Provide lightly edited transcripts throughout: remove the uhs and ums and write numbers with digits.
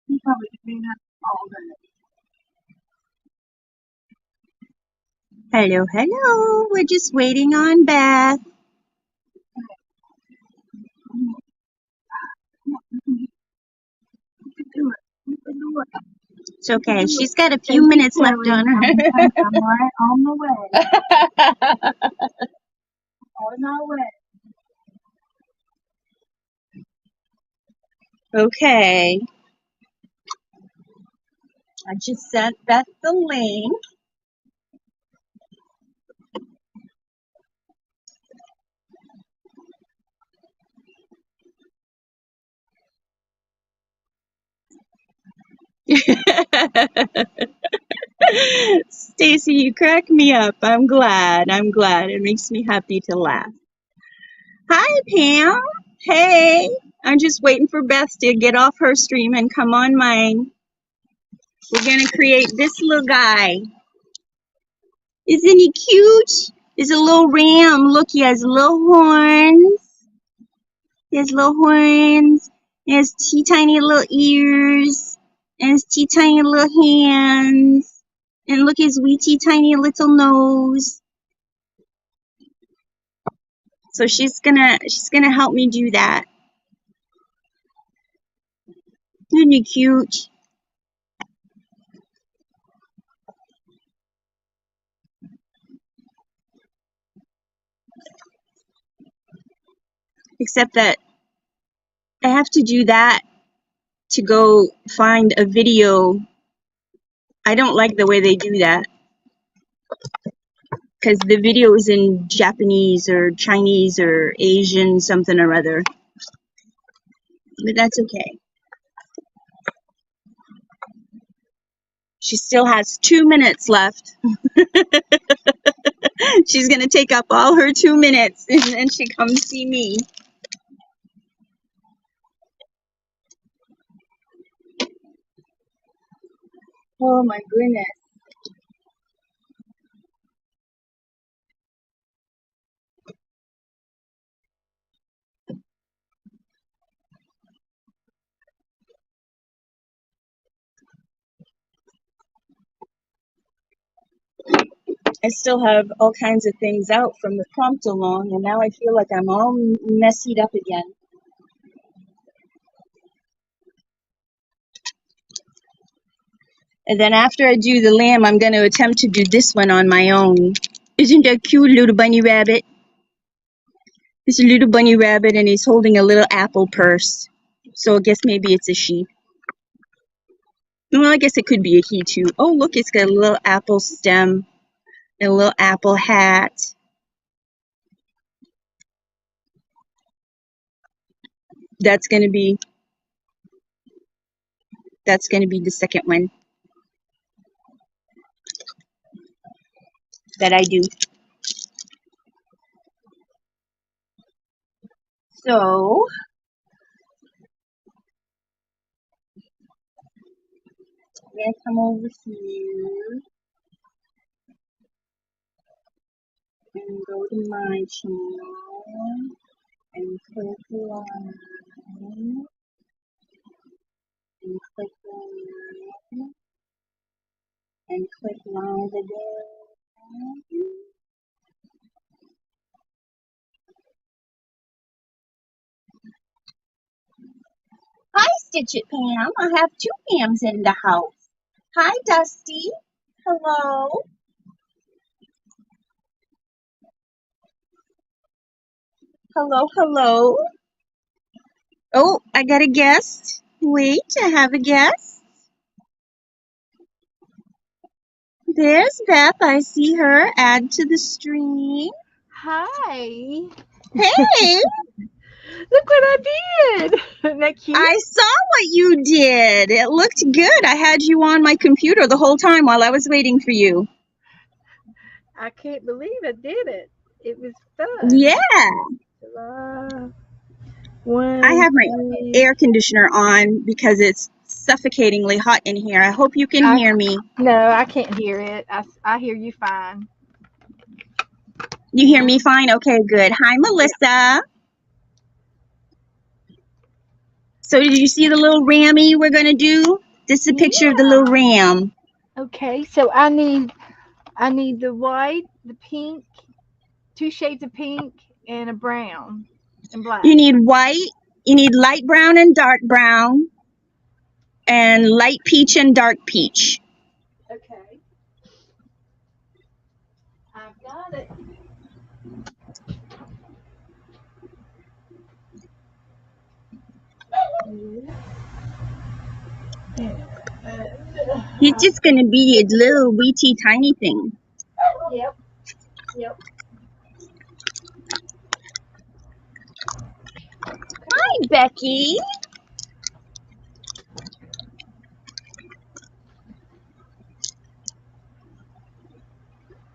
He probably been up all day. Hello, hello. We're just waiting on Beth. It's okay. She's got a few minutes left on her. I'm right on the way. On my way. Okay. I just sent Beth the link. Stacy, you crack me up. I'm glad. It makes me happy to laugh. Hi, Pam. Hey. I'm just waiting for Beth to get off her stream and come on mine. We're going to create this little guy. Isn't he cute? He's a little ram. Look, he has little horns. He has little horns. He has tiny little ears. And his tiny little hands. And look, his wee tiny little nose. So she's gonna help me do that. Isn't he cute? Except that I have to do that to go find a video. I don't like the way they do that. Because the video is in Japanese or Chinese or Asian something or other. But that's okay. She still has 2 minutes left. She's going to take up all her 2 minutes and then she comes see me. Oh my goodness. I still have all kinds of things out from the prompt along, and now I feel like I'm all messied up again. And then after I do the lamb, I'm going to attempt to do this one on my own. Isn't that cute, little bunny rabbit? It's a little bunny rabbit, and he's holding a little apple purse. So I guess maybe it's a she. Well, I guess it could be a he too. Oh, look, it's got a little apple stem and a little apple hat. That's gonna be the second one that I do. So I'm gonna come over here and go to my channel and click line and click line and click line again. Hi, Stitch It Pam. I have 2 Pams in the house. Hi, Dusty. Hello. Hello, hello. Oh, I got a guest. Wait, I have a guest. There's Beth. I see her. Add to the stream. Hi. Hey. Look what I did. Isn't that cute? I saw what you did. It looked good. I had you on my computer the whole time while I was waiting for you. I can't believe I did it. It was fun. Yeah. I have my air conditioner on because it's suffocatingly hot in here. I hope you can hear me. No, I can't hear it. I hear you fine. You hear me fine? Okay, good. Hi, Melissa. So did you see the little rammy we're going to do? This is a picture of the little Yeah. ram. Okay, so I need the white, the pink, 2 shades of pink, and a brown and You black. need white, you need light brown and dark brown, and light peach and dark peach. Okay, I've got it. He's just going to be a little weety tiny thing. Yep, yep. Hi, Becky.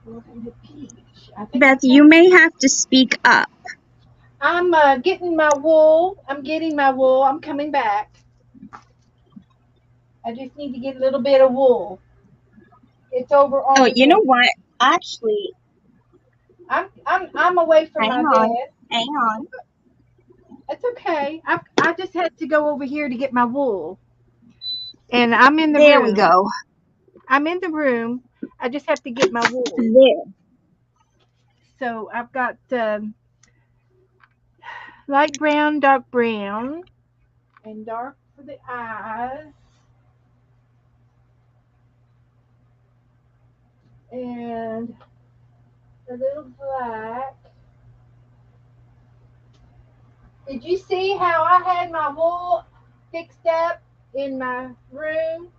Looking the peach. I think Beth, you may have to speak up. I'm getting my wool. I'm getting my wool. I'm coming back. I just need to get a little bit of wool. It's over on Oh, the you know desk. what? Actually, I'm away from hang my on, desk. hang on. It's okay. I just had to go over here to get my wool. And I'm in the There we room. go. I'm in the room. I just have to get my wool. There. So I've got light brown, and dark for the eyes, and a little black. Did you see how I had my wool fixed up in my room?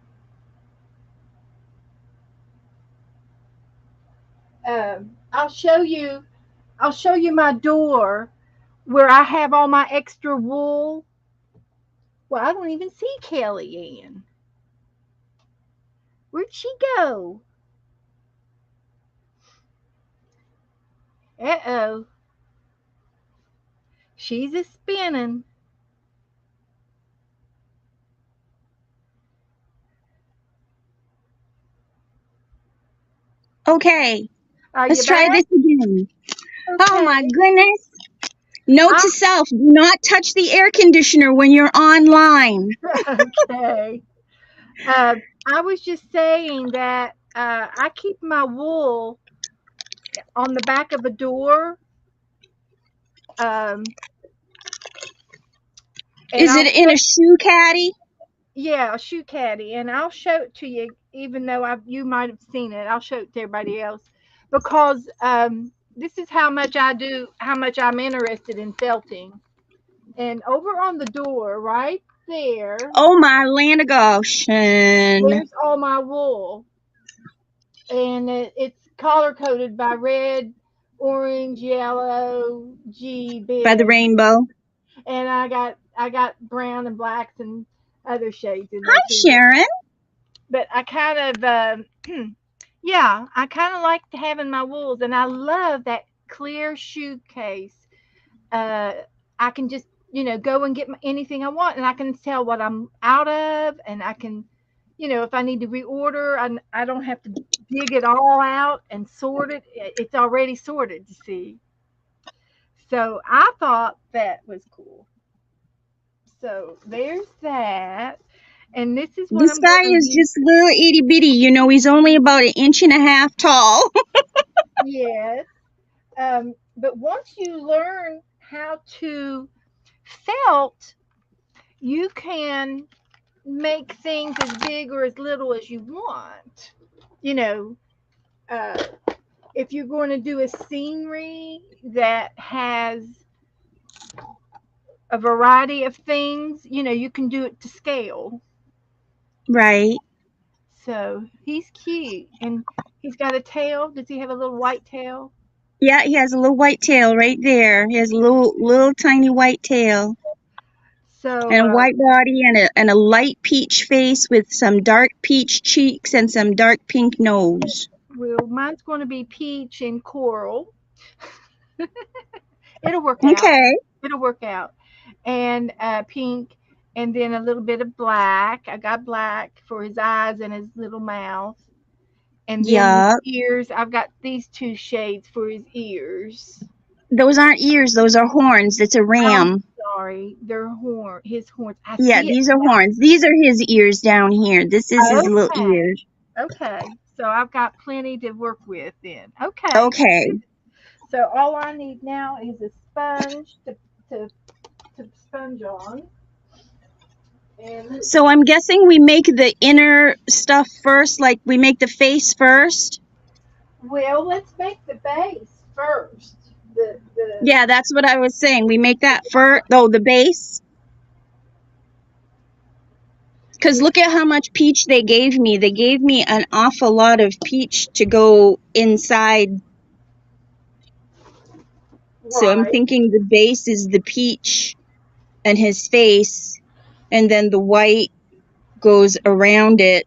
I'll show you. I'll show you my door where I have all my extra wool. Well, I don't even see Kelly Ann. Where'd she go? Uh-oh. She's a spinning. Okay, Are let's you try back? this again. Oh Okay. my goodness. Note I'm to self, do not touch the air conditioner when you're online. okay. I was just saying that I keep my wool on the back of a door. Um, and Is it I'll in show, a shoe caddy? yeah, a shoe caddy, and I'll show it to you, even though you might have seen it. I'll show it to everybody else because this is how much I'm interested in felting. And over on the door, right there, Oh my land of Goshen. there's all my wool, and it's color coded by red, orange, yellow, G, By the big, rainbow. and I got brown and blacks and other shades in Hi, there too. Sharon. But I kind of yeah, I kind of like having my wools, and I love that clear shoe case. Uh, I can just go and get anything I want, and I can tell what I'm out of, and I can, if I need to reorder, I don't have to dig it all out and sort it. It's already sorted, you see. So I thought that was cool. So there's that, and this is what This I'm going guy to is use. just little itty bitty. You know, he's only about an inch and a half tall. Yes. But once you learn how to felt, you can make things as big or as little as you want. You know, uh, if you're going to do a scenery that has a variety of things, you can do it to scale. Right. So he's cute, and he's got a tail. Does he have a little white tail? Yeah, he has a little white tail right there. He has a little tiny white tail So and a white body and a light peach face with some dark peach cheeks and some dark pink nose. well, mine's going to be peach and coral. It'll work out. Okay. It'll work out. And pink, and then a little bit of black. I got black for his eyes and his little mouth. And then his Yeah. ears, I've got these 2 shades for his ears. Those aren't ears, those are horns. It's a I'm ram. sorry. His horns. I Yeah, see it these are horns. These are his ears down here. This is now. his little Okay. ears. Okay. So I've got plenty to work with then. Okay. Okay. So all I need now is a sponge to, to sponge on. And So I'm guessing we make the inner stuff first, like we make the face first. well, let's make the base first. The Yeah, that's what I was saying. We make that first, though, the base. Because look at how much peach they gave me. They gave me an awful lot of peach to go inside. So I'm right. thinking the base is the peach and his face, and then the white goes around it,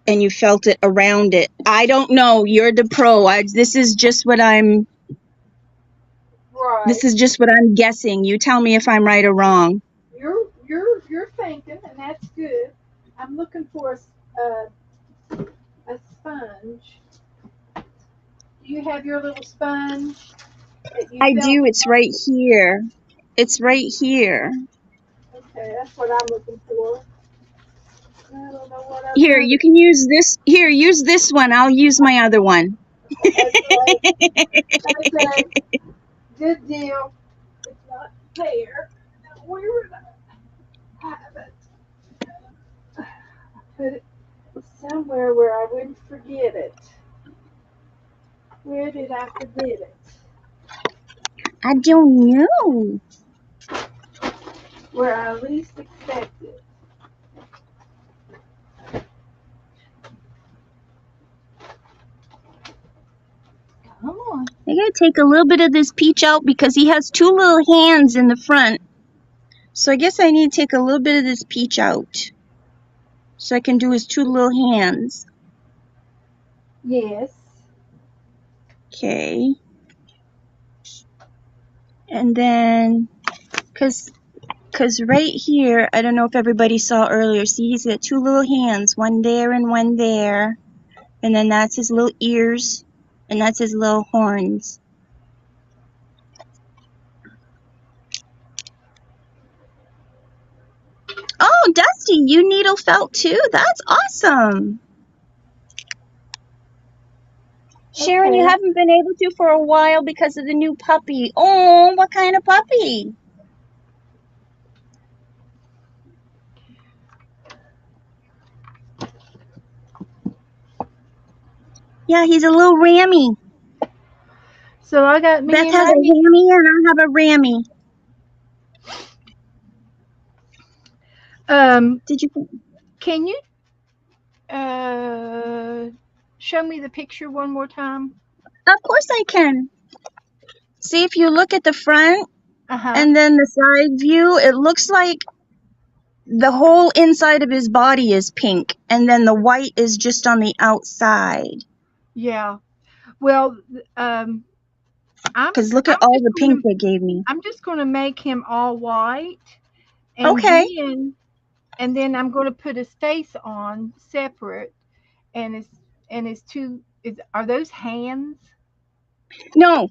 and you felt it around it. I don't know. You're the pro. This is just what I'm Right. guessing. You tell me if I'm right or wrong. You're thinking, and that's good. I'm looking for a sponge. Do you have your little sponge that you I felt? do. It's right here. It's right here. Okay, that's what I'm looking for. I don't know what I've Here, done. you can use this. Here, use this one. I'll use my other one. Okay, okay, good deal. It's not there. Now, where would I have it? I put it somewhere where I wouldn't forget it. Where did I forget it? I don't know. Where I least expect it. Come on. I gotta take a little bit of this peach out because he has two little hands in the front. So I guess I need to take a little bit of this peach out so I can do his two little hands. Yes. Okay. And then, cause right here, I don't know if everybody saw earlier, see he's got two little hands, one there and one there. And then that's his little ears, and that's his little horns. Oh, Dusty, you needle felt too? That's awesome. Sharon, you Okay. haven't been able to for a while because of the new puppy. Oh, what kind of puppy? Yeah, he's a little rammy. So I got me Beth and has a my hammy and I have a rammy. Did you? Can you show me the picture one more time? Of course I can. See, if you look at the front Uh-huh. and then the side view, it looks like the whole inside of his body is pink, and then the white is just on the outside. Yeah. Well, Because look at all the pink they gave me. I'm just going to make him all white, and Okay. then I'm going to put his face on separate, and his two are those hands? No,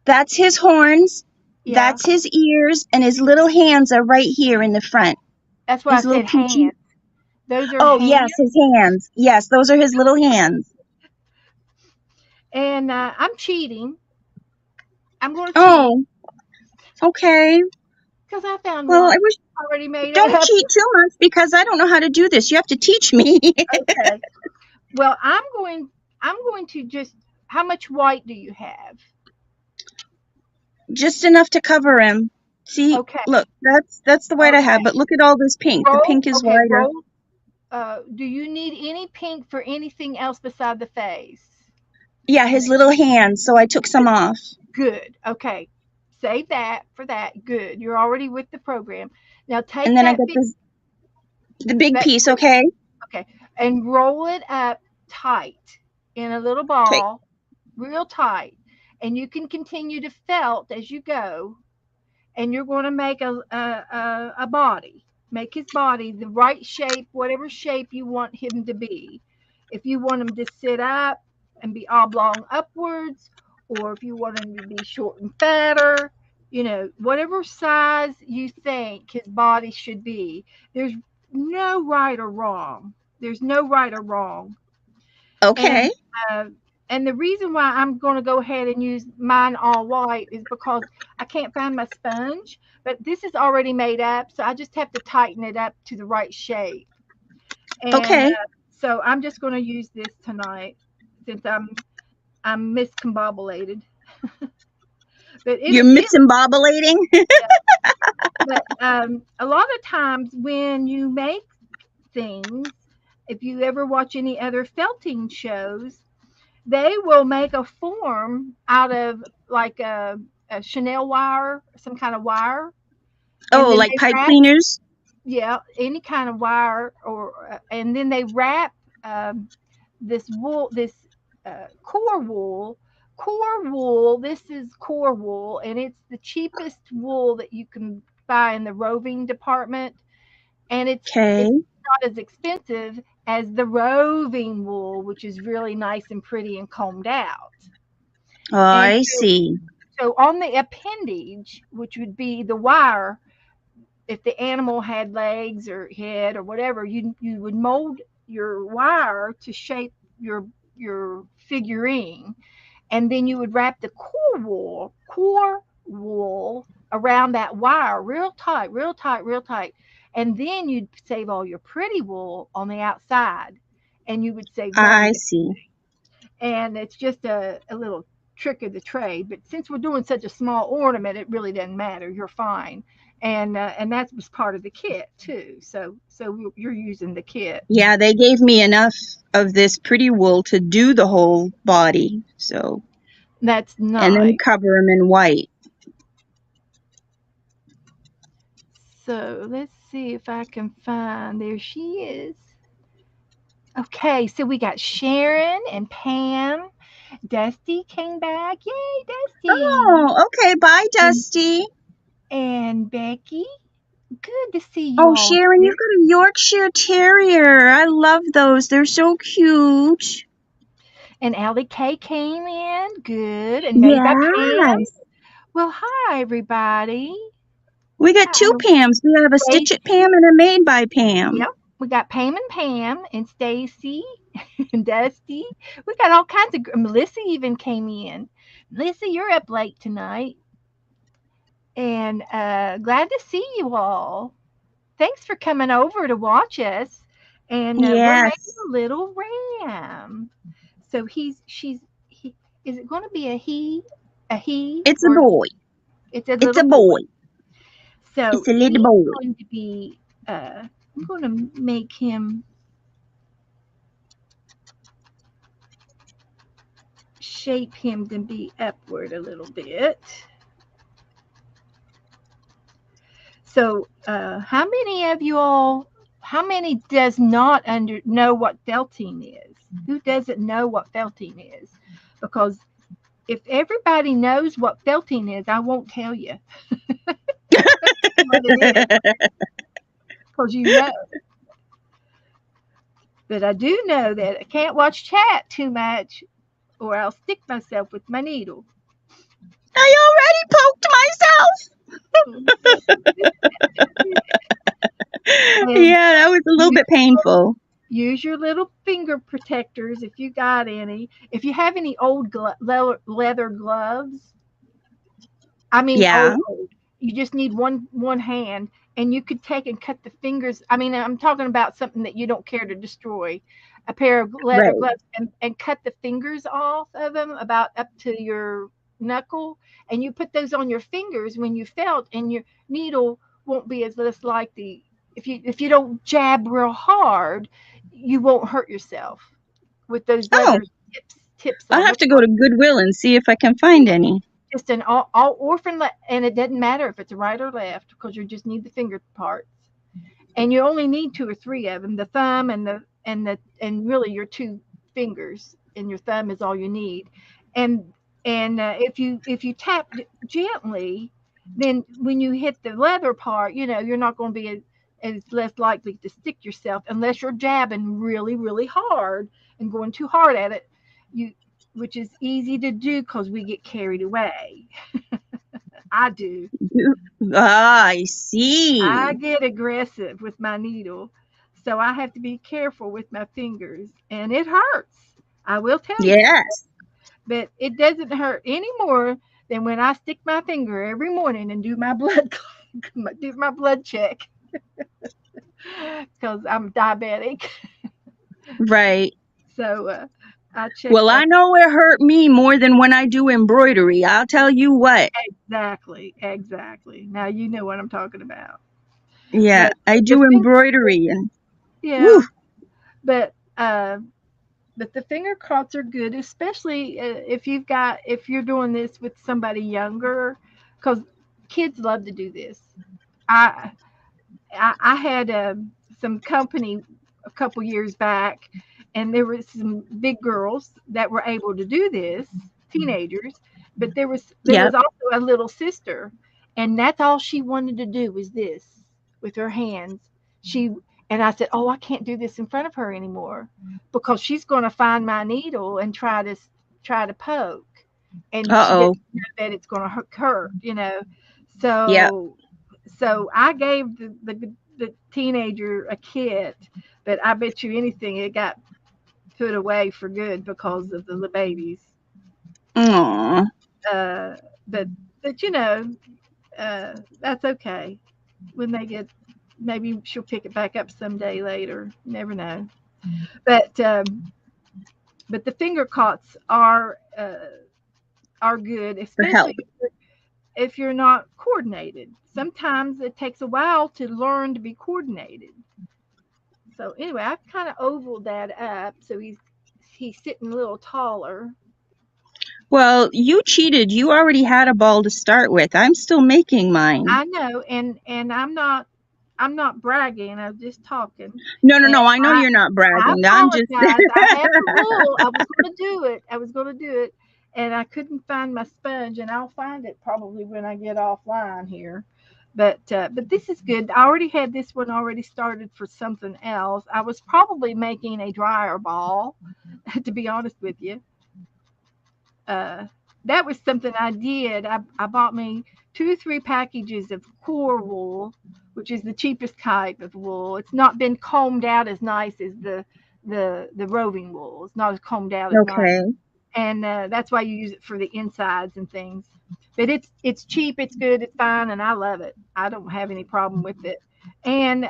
that's his horns. Yeah. That's his ears, and his little hands are right here in the front. That's why His I little said peachy. hands. Those are Oh, hands. yes, his hands. Yes, those are his little hands. And I'm cheating. I'm going to cheat. Oh, okay. Because I found Well, one I wish. already made Don't up. cheat too much because I don't know how to do this. You have to teach me. Okay. Well, I'm going to just. How much white do you have? Just enough to cover him. See, Okay. look, that's the white I have, Okay. but look at all this pink. The pink is wider. Do you need any pink for anything else beside the face? Yeah, his little hands, so I took some off. Good. Okay. Save that for that. Good. You're already with the program. Now take And then I that got the big piece, okay? Okay. And roll it up tight in a little ball, real tight. And you can continue to felt as you go. And you're going to make a body. Make his body the right shape, whatever shape you want him to be. If you want him to sit up and be oblong upwards, or if you want him to be short and fatter, whatever size you think his body should be. There's no right or wrong. There's no right or wrong. Okay. And uh, and the reason why I'm going to go ahead and use mine all white is because I can't find my sponge, but this is already made up, so I just have to tighten it up to the right shape. And Okay. so I'm just going to use this tonight since I'm miscombobulated. But You're misembobulating? but a lot of times when you make things, if you ever watch any other felting shows, they will make a form out of like a Chanel wire, some kind of wire, and Oh, then like they pipe wrap, cleaners? yeah, any kind of wire, or and then they wrap this wool, this core wool. Core wool. This is core wool, and it's the cheapest wool that you can buy in the roving department, and Okay. it's not as expensive as the roving wool, which is really nice and pretty and combed out. Oh, And I see. so on the appendage, which would be the wire, if the animal had legs or head or whatever, you would mold your wire to shape your figurine, and then you would wrap the core wool around that wire real tight, real tight, real tight, and then you'd save all your pretty wool on the outside, and you would save money. I see. And it's just a little trick of the trade. But since we're doing such a small ornament, it really doesn't matter. You're fine. And that was part of the kit too. So you're using the kit. Yeah, they gave me enough of this pretty wool to do the whole body. So, That's and then nice. cover them in white. So let's see if I can find. There she is. Okay, so we got Sharon and Pam. Dusty came back. Yay, Dusty. Oh, okay. Bye, Dusty. And Becky. Good to see you Oh, all Sharon, here. you've got a Yorkshire Terrier. I love those. They're so cute. And Allie K came in. Good. And made by Pam. Yes. Well, hi, everybody. We got two Hi. Pams. We have a Stitch It Pam and a Made by Pam. Yep. We got Pam and Stacy and Dusty. We got all kinds of. Melissa even came in. Melissa, you're up late tonight. And glad to see you all. Thanks for coming over to watch us. And we're making Yes. a little ram. So he, is it going to be a he? A he? It's a Or boy. it's a It's little a boy. So It's a little he's boy. going to be, I'm going to make him shape him to be upward a little bit. So how many of you all, how many does not know what felting is? Who doesn't know what felting is? Because if everybody knows what felting is, I won't tell you what it is, because you know. But I do know that I can't watch chat too much, or I'll stick myself with my needle. I already poked myself. Yeah, that was a little bit painful. Use your little finger protectors if you got any. If you have any old leather gloves, I mean, Yeah. old, you just need one hand, and you could take and cut the fingers. I mean, I'm talking about something that you don't care to destroy. A pair of leather Right. gloves, and cut the fingers off of them about up to your knuckle, and you put those on your fingers when you felt, and your needle won't be as less likely. If you don't jab real hard, you won't hurt yourself with those Oh, leather tips I'll on. have to go to Goodwill and see if I can find any. Just an all orphan, and it doesn't matter if it's right or left, because you just need the finger parts, and you only need 2 or 3 of them: the thumb and really your 2 fingers, and your thumb is all you need. And if you tap gently, then when you hit the leather part, you're not going to be as less likely to stick yourself, unless you're jabbing really really hard and going too hard at it. which is easy to do because we get carried away. I do. I see. I get aggressive with my needle, so I have to be careful with my fingers, and it hurts. I will tell you, Yes. but it doesn't hurt any more than when I stick my finger every morning and do my blood do my blood check because I'm diabetic. Right. So I check Well, that I know it hurt me more than when I do embroidery. I'll tell you what. exactly, exactly. Now you know what I'm talking about. Yeah, But I the do finger, embroidery and woo. yeah, but but the finger cots are good, especially if you're doing this with somebody younger, because kids love to do this. I I had some company a couple years back, and there were some big girls that were able to do this, teenagers, but there was Yep. also a little sister, and that's all she wanted to do was this with her hands. She and I said, "Oh, I can't do this in front of her anymore because she's going to find my needle and try to poke, and she Uh-oh. doesn't know that it's going to hurt. Yep. So I gave the teenager a kit, but I bet you anything it got put away for good because of the babies. Aw. Uh, but that's okay. When they get, maybe she'll pick it back up someday later. You never know. But the finger cots are good, For especially help. if you're not coordinated. Sometimes it takes a while to learn to be coordinated. So anyway, I've kind of ovaled that up so he's sitting a little taller. Well, you cheated. You already had a ball to start with. I'm still making mine. I know, and I'm not bragging. I'm just talking. No, no, And no. I know I you're not I bragging. I'm just apologize. I had the wool. I was going to do it. I was going to do it, and I couldn't find my sponge, and I'll find it probably when I get offline here. But this is good. I already had this one already started for something else. I was probably making a dryer ball, to be honest with you. uh, that was something I did. I bought me 2 or 3 packages of core wool, which is the cheapest type of wool. It's not been combed out as nice as the roving wool. It's not as combed out as nice, okay. and that's why you use it for the insides and things. But it's cheap, it's good, it's fine, and I love it. I don't have any problem with it. And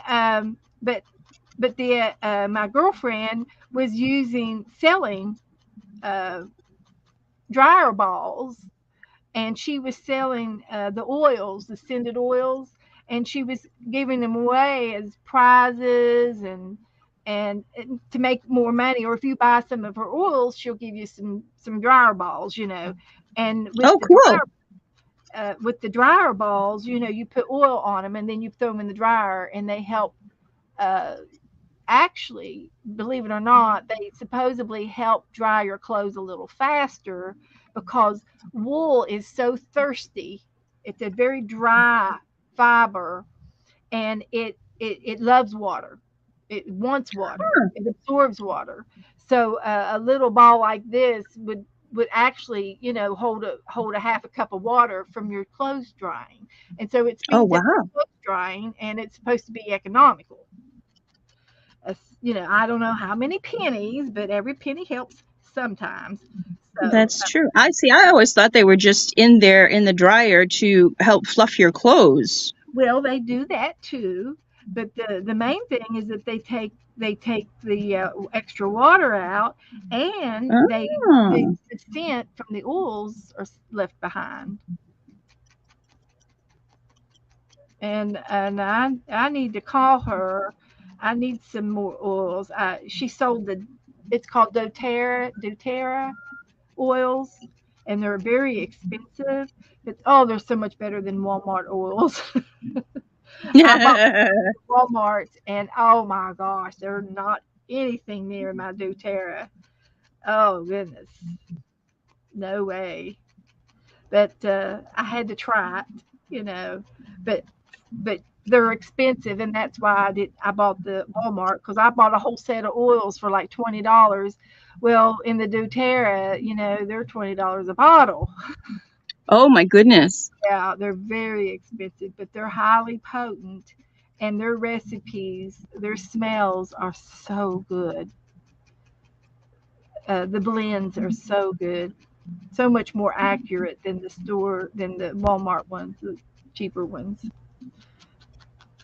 but the my girlfriend was using selling uh, dryer balls, and she was selling the oils, the scented oils, and she was giving them away as prizes and to make more money. Or if you buy some of her oils, she'll give you some dryer balls. And Oh, cool. with the dryer balls, you put oil on them and then you throw them in the dryer, and they help. Uh, Actually, believe it or not, they supposedly help dry your clothes a little faster because wool is so thirsty. It's a very dry fiber, and it loves water. It wants water. It absorbs water. So a little ball like this would actually, hold a half a cup of water from your clothes drying, and so it Oh, speeds up your wow. clothes drying, and it's supposed to be economical. I don't know how many pennies, but every penny helps sometimes. So, That's true. I see. I always thought they were just in there in the dryer to help fluff your clothes. well, they do that too, but the main thing is that they take the extra water out, and Oh, the scent from the oils are left behind. And I need to call her. I need some more oils. She sold it's called doTERRA oils, and they're very expensive, but oh, they're so much better than Walmart oils. I bought Walmart, and oh my gosh, they're not anything near my doTERRA. Oh goodness, no way. But I had to try it, you know. But but they're expensive, and that's why I bought the Walmart, because I bought a whole set of oils for like $20. Well, in the doTERRA, they're $20 a bottle. Oh my goodness. Yeah, they're very expensive, but they're highly potent, and their recipes, their smells are so good. The blends are so good, so much more accurate than the Walmart ones, the cheaper ones.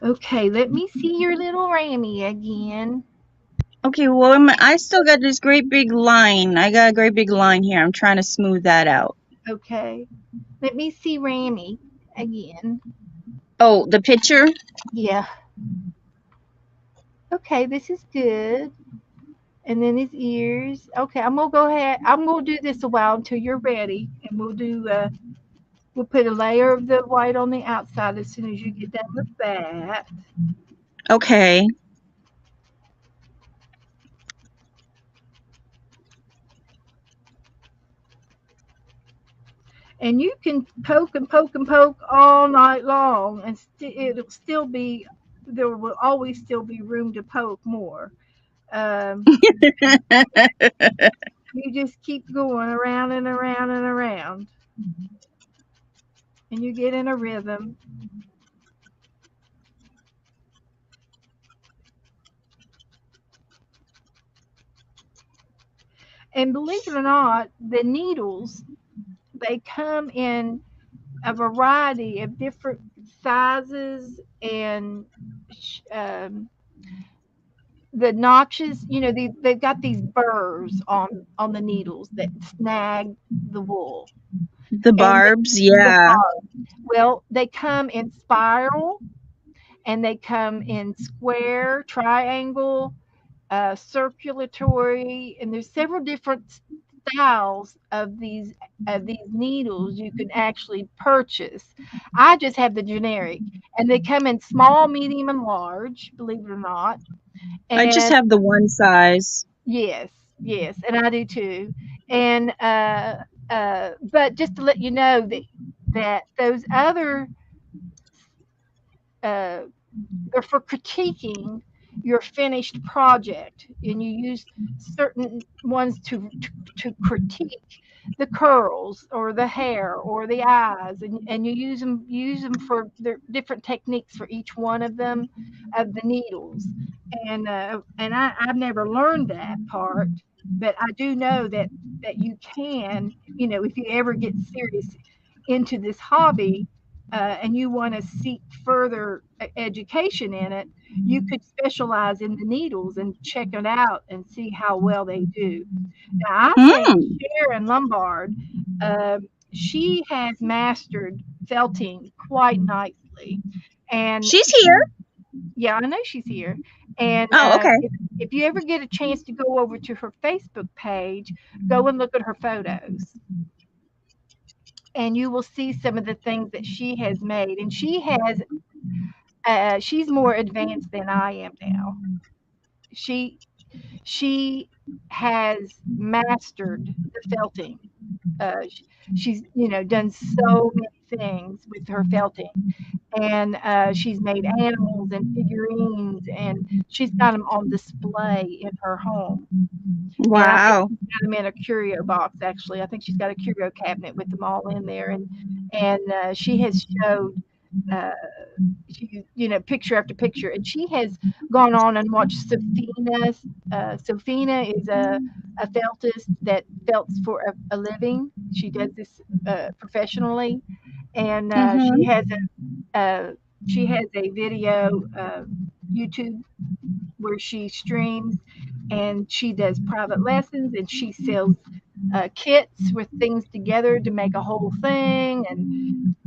Okay, let me see your little Rammy again. Okay, well, I still got this great big line. I got a great big line here. I'm trying to smooth that out. Okay, let me see Rammy again. Oh, the picture? Yeah. Okay, this is good. And then his ears. Okay, I'm gonna go ahead. I'm gonna do this a while until you're ready, and we'll put a layer of the white on the outside as soon as you get done with that. Okay. And you can poke and poke and poke all night long, and it'll still be, there will always still be room to poke more. Um, you just keep going around and around and around, and you get in a rhythm. And believe it or not, the needles, they come in a variety of different sizes, and um, the notches, they've got these burrs on the needles that snag the wool. The And barbs, the yeah. well, they come in spiral, and they come in square, triangle, circulatory, and there's several different styles of these needles you can actually purchase. I just have the generic, and they come in small, medium, and large, believe it or not. I just And have the one size. yes, yes, and I do too. And but just to let you know that those other uh, they're for critiquing your finished project, and you use certain ones to critique the curls or the hair or the eyes, and you use them for their different techniques for each one of them, of the needles. And I've never learned that part, but I do know that you can, if you ever get serious into this hobby, and you want to seek further education in it, you could specialize in the needles and check it out and see how well they do. Now, I think Hmm. Sharon Lombard, she has mastered felting quite nicely. And She's here. yeah, I know she's here. And Oh, okay. if you ever get a chance to go over to her Facebook page, go and look at her photos, and you will see some of the things that she has made. And she's more advanced than I am now. She she has mastered the felting. She's done so many things with her felting, and she's made animals and figurines, and she's got them on display in her home. And I think Wow. she's got them in a curio box. Actually, I think she's got a curio cabinet with them all in there, and she has showed. Uh, picture after picture, and she has gone on and watched Safina. Safina is a feltist that felts for a living. She does this professionally, and Mm-hmm. she has a video YouTube where she streams, and she does private lessons, and she sells kits with things together to make a whole thing,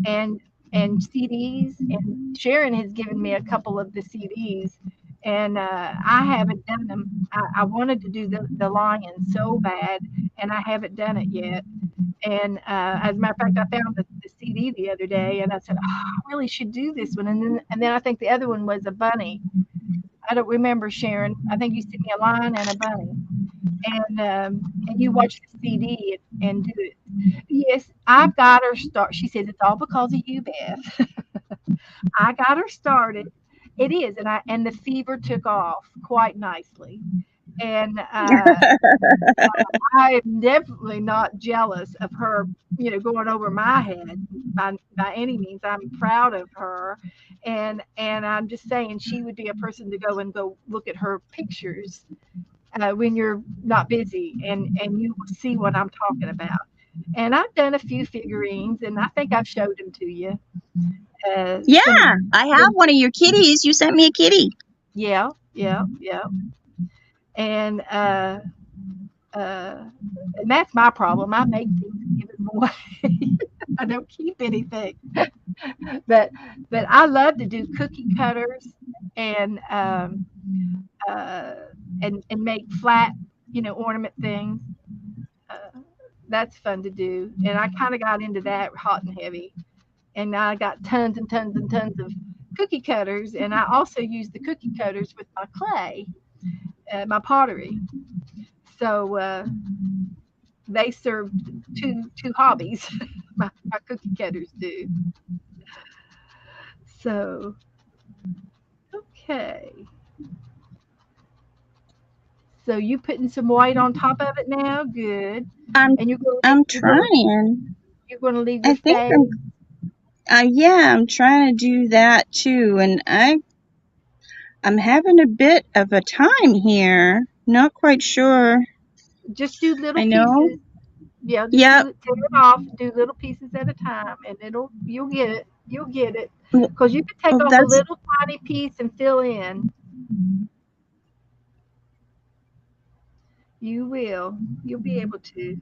and and CDs. And Sharon has given me a couple of the CDs, and I haven't done them. I wanted to do the lion so bad, and I haven't done it yet. And as a matter of fact, I found the CD the other day, and I said, "Oh, I really should do this one." And then I think the other one was a bunny. I don't remember, Sharon. I think you sent me a lion and a bunny, and you watch the CD and do it. Yes, I've got her start. She says it's all because of you, Beth. I got her started. It is, and the fever took off quite nicely. And I am definitely not jealous of her, going over my head by any means. I'm proud of her, and I'm just saying she would be a person to go look at her pictures when you're not busy, and you will see what I'm talking about. And I've done a few figurines, and I think I've showed them to you. Some Yeah, I have one of your kitties. You sent me a kitty. Yeah, yeah, yeah. And uh, and that's my problem. I make things and give them away. I don't keep anything. But but I love to do cookie cutters and uh, and make flat, ornament things. Uh, that's fun to do. And I kind of got into that hot and heavy. And now I got tons and tons and tons of cookie cutters. And I also use the cookie cutters with my clay, my pottery. So they serve two hobbies. My cookie cutters do. So okay. So you putting some white on top of it now? Good. I'm And I'm trying. you're gonna leave I your think face. yeah, I'm trying to do that too, and I'm having a bit of a time here. Not quite sure. Just do little I know. pieces. Yeah, just Yep. tear it off. Do little pieces at a time, and you'll get it. You'll get it. Well, Because you can take off a that's little tiny piece and fill in. You will. You'll be able to.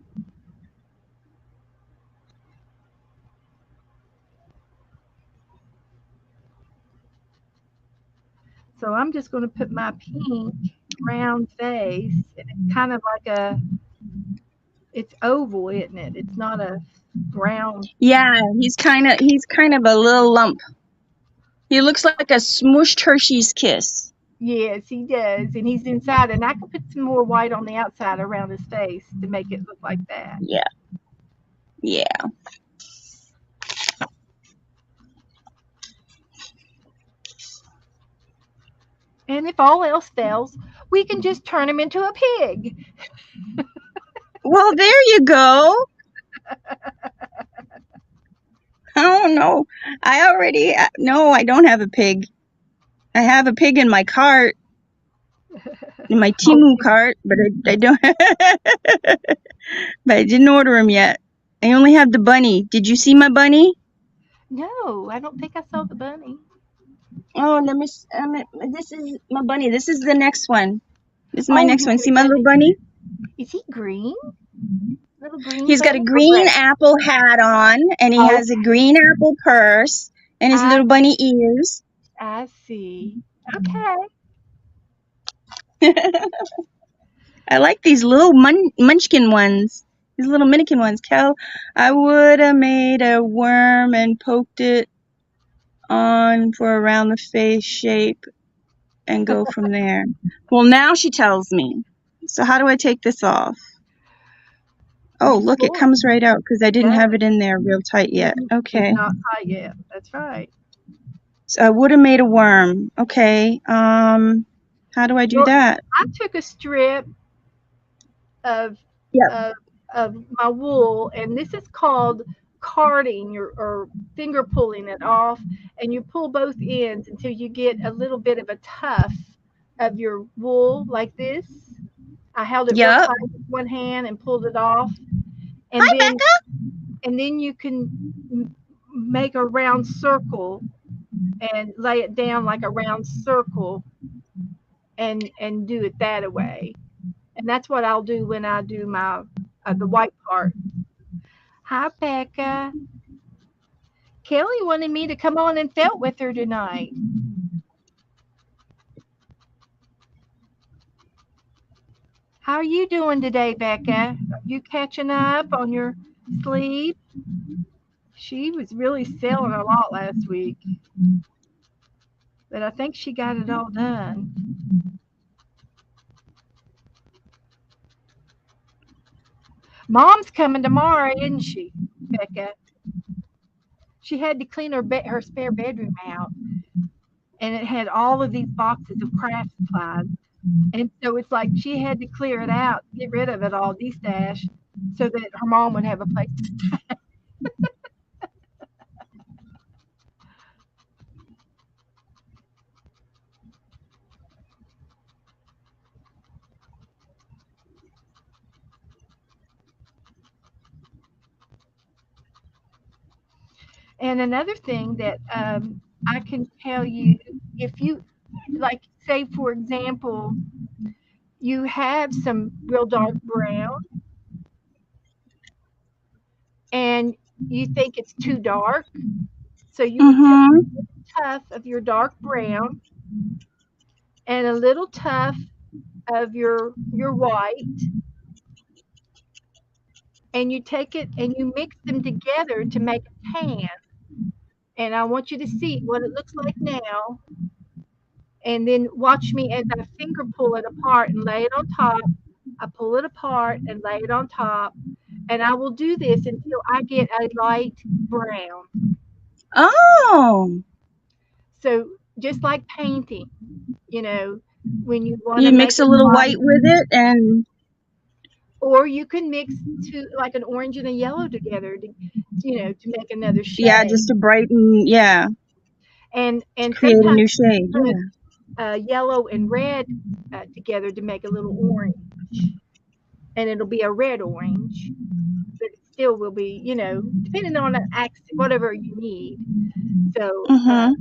So I'm just going to put my pink round face, and it's kind of like it's oval, isn't it? It's not a round. yeah. He's kind of a little lump. He looks like a smooshed Hershey's Kiss. Yes, he does, and he's inside. And I can put some more white on the outside around his face to make it look like that. Yeah. Yeah. And if all else fails, we can just turn him into a pig. Well, there you go. I don't know. I already no, I don't have a pig. I have a pig in my cart, in my Oh, Timu cart, but I don't. But I didn't order him yet. I only have the bunny. Did you see my bunny? no, I don't think I saw the bunny. Oh, this is my bunny. This is the next one. This is my Oh, next you one. got See a my little bunny. bunny? Is he green? Little green He's got a bunny or green gray? apple hat on, and he has a Okay, green apple purse, and his I little bunny ears. I see. Okay. I like these little munchkin ones. These little minikin ones. Kel, I would have made a worm and poked it on for around the face shape and go from there. Well, now she tells me. So how do I take this off? Oh, Just look, it pull it. comes right out because I didn't have Yeah, it in there real tight yet. it's Okay. not hot yet. That's right. So I would have made a worm. Okay. How do I do Well, that? I took a strip of Yep. of of my wool, and this is called carding or finger pulling it off, and you pull both ends until you get a little bit of a tuft of your wool like this. I held it real Yep. tight with one hand and pulled it off, and Hi, then Becca. and then you can make a round circle and lay it down like a round circle and do it that way. And that's what I'll do when I do my the white part. Hi, Becca. Kelly wanted me to come on and felt with her tonight. How are you doing today, Becca? Are you catching up on your sleep? She was really selling a lot last week, but I think she got it all done. Mom's coming tomorrow, isn't she, Becca? she had to clean her spare bedroom out, and it had all of these boxes of craft supplies. And so it's like she had to clear it out, get rid of it all, destash, so that her mom would have a place to stay. And another thing that I can tell you, if you, like, say, for example, you have some real dark brown and you think it's too dark, so you would take Mm-hmm. a tuft of your dark brown and a little tuft of your white, and you take it and you mix them together to make a tan. And I want you to see what it looks like now, and then watch me as I finger pull it apart and lay it on top. I pull it apart and lay it on top, and I will do this until I get a light brown. Oh, So just like painting, you know, when you want to you make mix a it little light, white with it, and or you can mix to like an orange and a yellow together to, to make another yeah, shade. just to brighten, yeah, And create a sometimes new shade. put Yeah. yellow and red together to make a little orange, and it'll be a red orange, but it still will be, depending on the accent, whatever you need. So, Mm-hmm.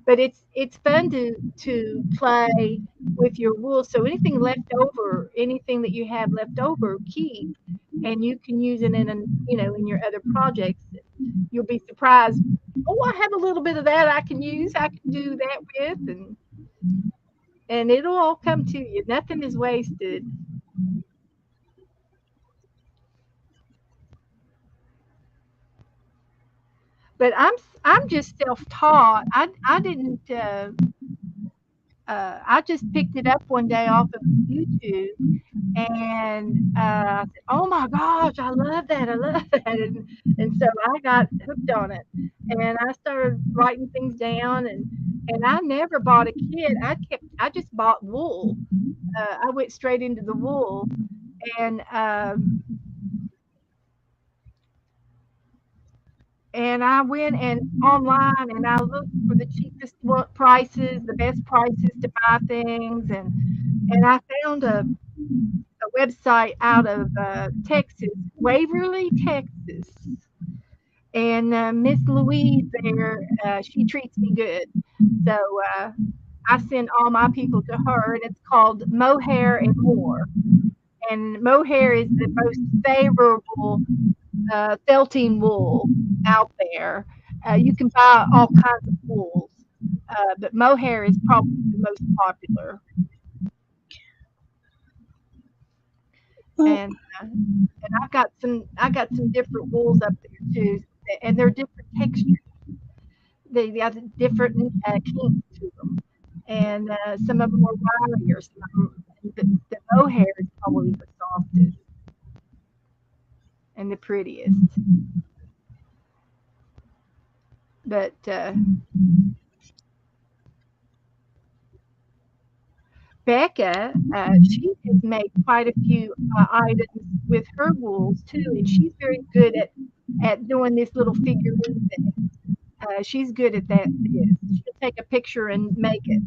but it's fun to play with your wool. So anything left over, anything that you have left over, keep, and you can use it in your other projects. You'll be surprised. Oh, I have a little bit of that I can use. I can do that with, and it'll all come to you. Nothing is wasted. But I'm just self-taught. I didn't. I just picked it up one day off of YouTube, and I said, "Oh my gosh, I love that! I love that!" And so I got hooked on it, and I started writing things down, and I never bought a kit. I just bought wool. I went straight into the wool, and I went and online and I looked for the cheapest prices, the best prices to buy things, and I found a website out of Texas, Waverly, Texas, and Miss Louise there, she treats me good, so I send all my people to her, and it's called Mohair and More, and mohair is the most favorable felting wool out there. You can buy all kinds of wools, but mohair is probably the most popular. Well, And I got some different wools up there too, and they're different textures. They got different kinks to them, and some of them are wilder. Some of them, the mohair is probably the softest and the prettiest. But Becca, she has made quite a few items with her wools too, and she's very good at doing this little figurine thing. She's good at that. She'll take a picture and make it.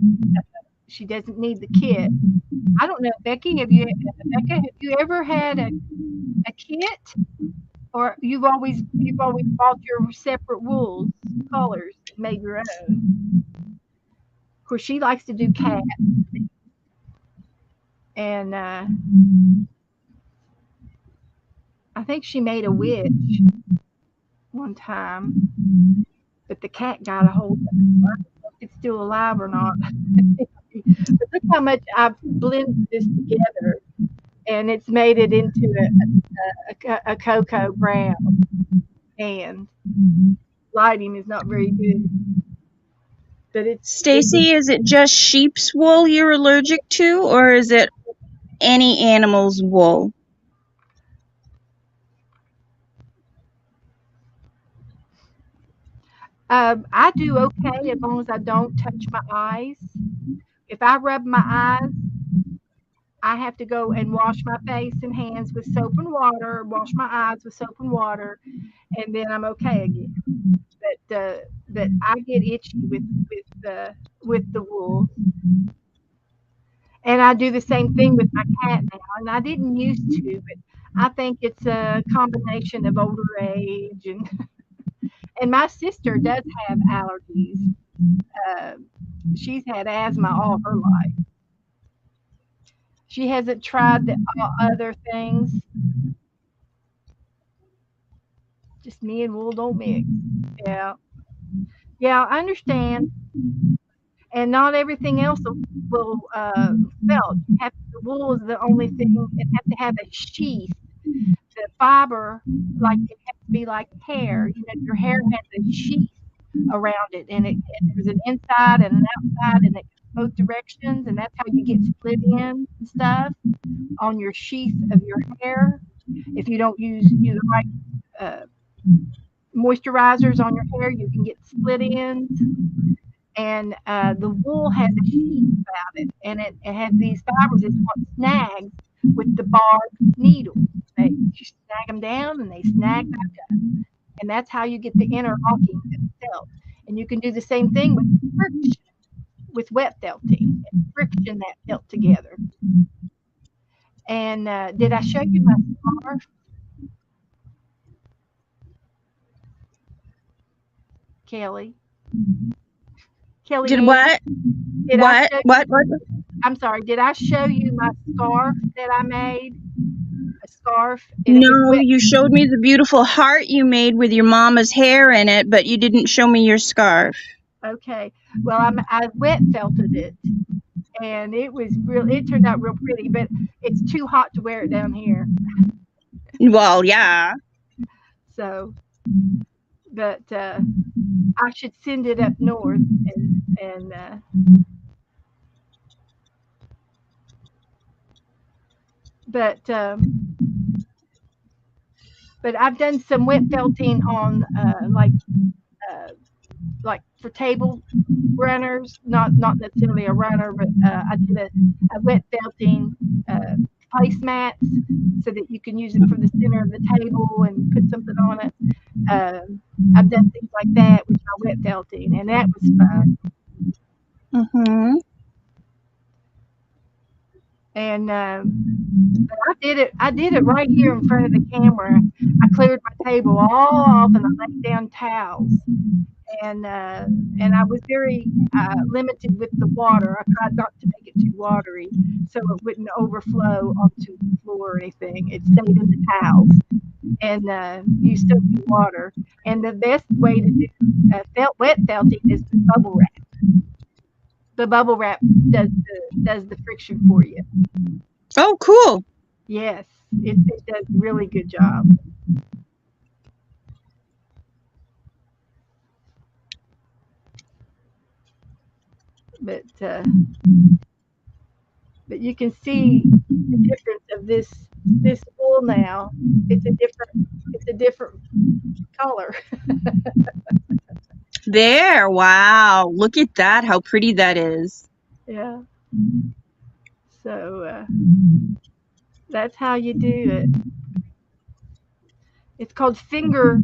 She doesn't need the kit. I don't know, Becca, have you ever had a kit, or you've always bought your separate wools, colors, and made your own? Of course, she likes to do cat, and I think she made a witch one time, but the cat got a hold of it. So I don't know if it's still alive or not. But look how much I've blended this together, and it's made it into a cocoa brown. And lighting is not very good, but it's Stacy, is it just sheep's wool you're allergic to, or is it any animal's wool? I do okay as long as I don't touch my eyes. If I rub my eyes, I have to go and wash my face and hands with soap and water, wash my eyes with soap and water, and then I'm okay again. But I get itchy with the wool, and I do the same thing with my cat now. And I didn't used to, but I think it's a combination of older age and my sister does have allergies. Uh, she's had asthma all her life. She hasn't tried the other things. Just me and wool don't mix. Yeah, yeah, I understand. And not everything else will felt. You have the wool is the only thing. It has to have a sheath. The fiber, like it has to be like hair. You know, your hair has a sheath around it, and there's an inside and an outside, and it goes both directions, and that's how you get split in and stuff on your sheath of your hair. If you don't use the right uh, moisturizers on your hair, you can get split ends. And the wool has a sheath about it, and it has these fibers. It's what snags with the barbed needles. They you snag them down, and they snag back up, and that's how you get the interlocking of the felt. And you can do the same thing with friction, with wet felting, friction that felt together. And did I show you my scarf, Kelly? Did Kellyanne, what? did I What? show you? What? I'm sorry. Did I show you my scarf that I made? A scarf, and it was No, wet. you showed me the beautiful heart you made with your mama's hair in it, but you didn't show me your scarf. Okay. Well, I wet felted it, and it was real. It turned out real pretty, but it's too hot to wear it down here. Well, yeah. So, but I should send it up north, and but but I've done some wet felting on uh, like for table runners, not necessarily a runner, but I did a wet felting uh, placemats so that you can use it for the center of the table and put something on it. Um, I've done things like that with my wet felting, and that was fun. Mm-hmm. And but I did it right here in front of the camera. I cleared my table all off, and I laid down towels. And I was very limited with the water. I tried not to make it too watery, so it wouldn't overflow onto the floor or anything. It stayed in the towels, and you still need water. And the best way to do wet felting is with bubble wrap. The bubble wrap does the friction for you. Oh, cool. Yes, it does a really good job. But but you can see the difference of this wool now. It's a different color. There. Wow. Look at that. How pretty that is. Yeah. So that's how you do it. It's called finger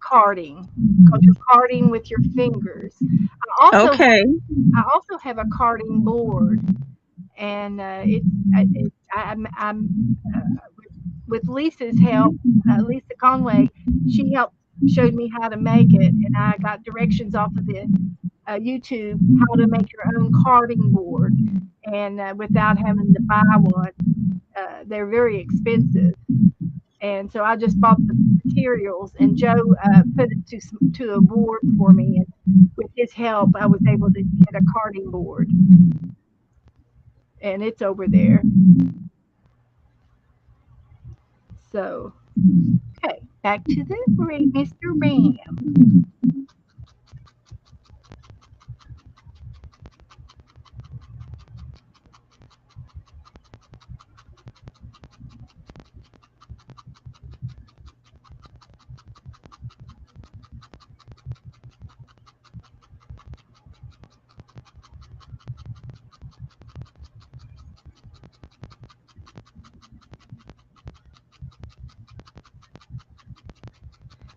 carding because you're carding with your fingers. Okay. I also have a carding board, and I'm with Lisa's help. Lisa Conway, she helped showed me how to make it, and I got directions off of the YouTube how to make your own carding board, and without having to buy one. They're very expensive, and so I just bought the materials, and Joe put it to a board for me, and with his help, I was able to get a carding board, and it's over there. So, okay, back to the Mr. Ram.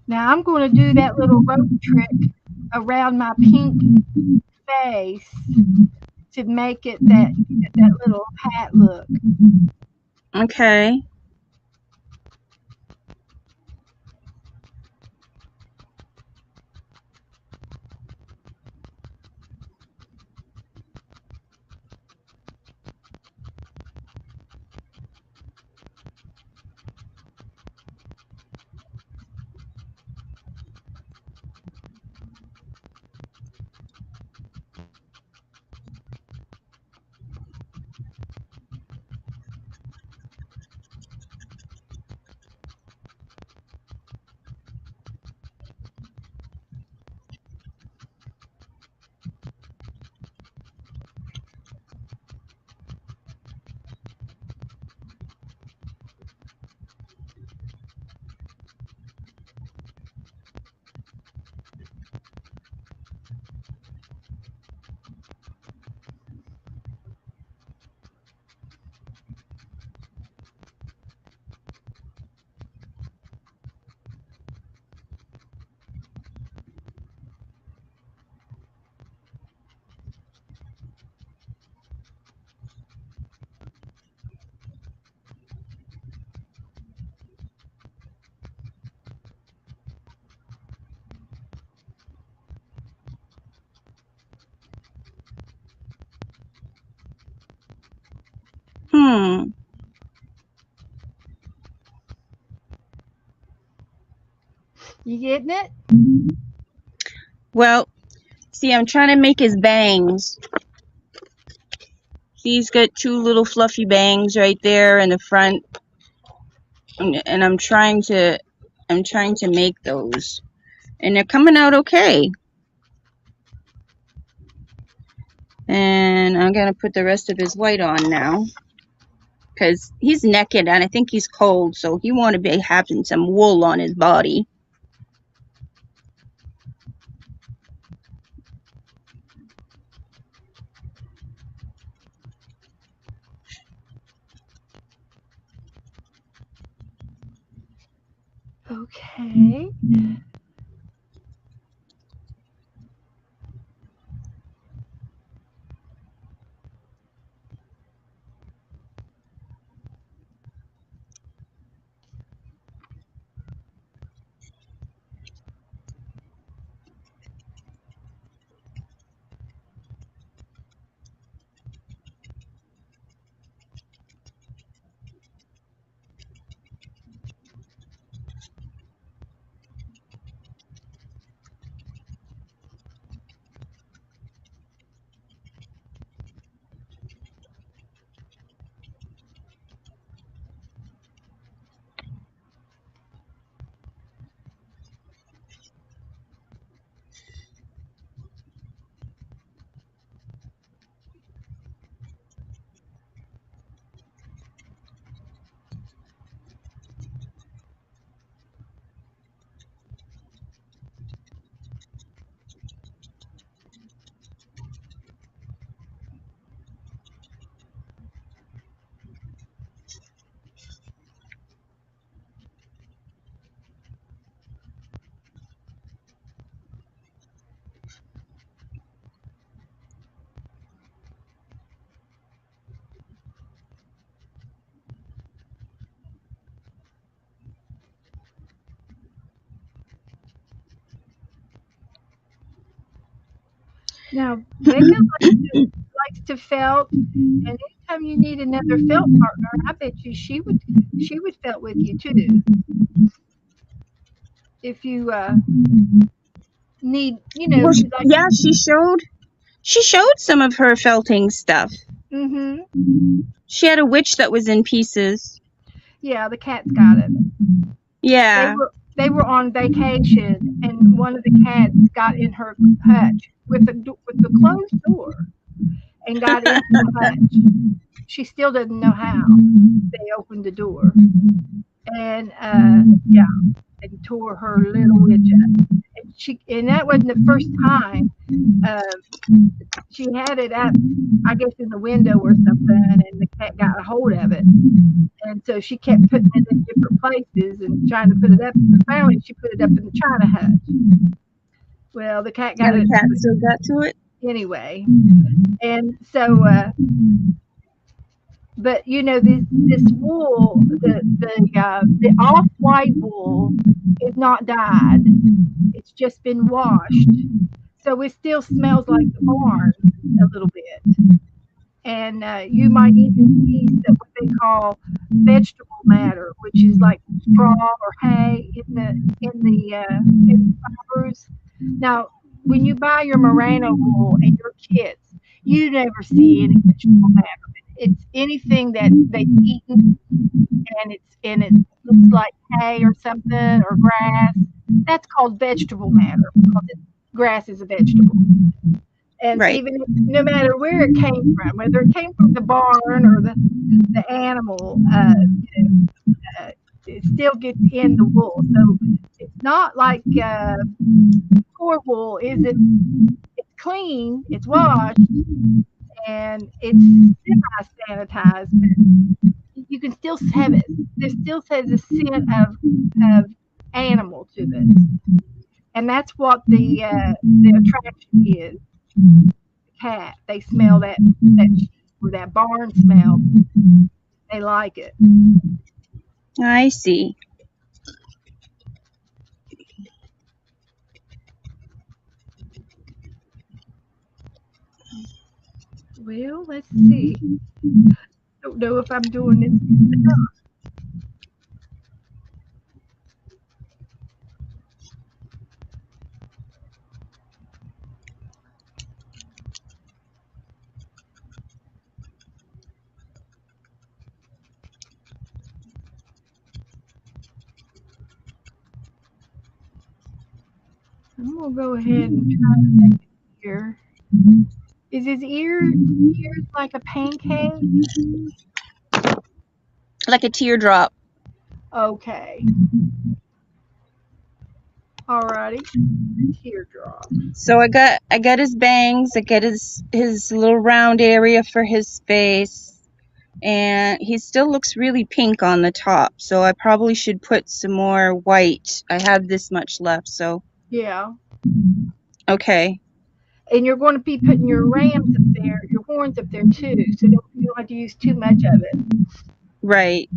Now I'm going to do that little rope trick around my pink face to make it that little hat look. Okay. Hmm. You getting it? Well, see, I'm trying to make his bangs. He's got two little fluffy bangs right there in the front, and I'm trying to make those, and they're coming out okay. And I'm gonna put the rest of his white on now, because he's naked and I think he's cold, so he want to be having some wool on his body. Okay. Now Becca likes to felt, and anytime you need another felt partner, I bet you she would felt with you too. If you need, Well, if you like. yeah, she showed some of her felting stuff. Mhm. She had a witch that was in pieces. Yeah, the cat's got it. They Yeah. were they were on vacation, and one of the cats got in her hutch with the closed door and got into the hutch. She still doesn't know how they opened the door, and yeah, and tore her little witch up. And and that wasn't the first time. She had it up, I guess, in the window or something, and the cat got a hold of it. And so she kept putting it in different places and trying to put it up. Finally, she put it up in the china hutch. Well, the cat got And it the cat still got to it? anyway. And so, but you know, this wool, the off-white wool is not dyed. It's just been washed, so it still smells like the barn a little bit. And you might even see what they call vegetable matter, which is like straw or hay in the fibers. Now, when you buy your merino wool and your kits, you never see any vegetable matter. It's anything that they've eaten and it looks like hay or something or grass. That's called vegetable matter because grass is a vegetable. And Right. even no matter where it came from, whether it came from the barn or the animal, it still gets in the wool. So it's not like poor wool isn't. It's clean, it's washed, and it's semi-sanitized, but you can still have it. There still has a scent of animal to it, and that's what the attraction is. Cat. They smell that barn smell. They like it. I see. Well, let's see. Don't know if I'm doing this. I'm gonna go ahead and try to make it here. Is his ears like a pancake? Like a teardrop. Okay. Alrighty. Teardrop. So I got his bangs, I got his little round area for his face, and he still looks really pink on the top, so I probably should put some more white. I have this much left, so Yeah. okay. And you're going to be putting your rams up there, your horns up there too, so you don't have to use too much of it. Right.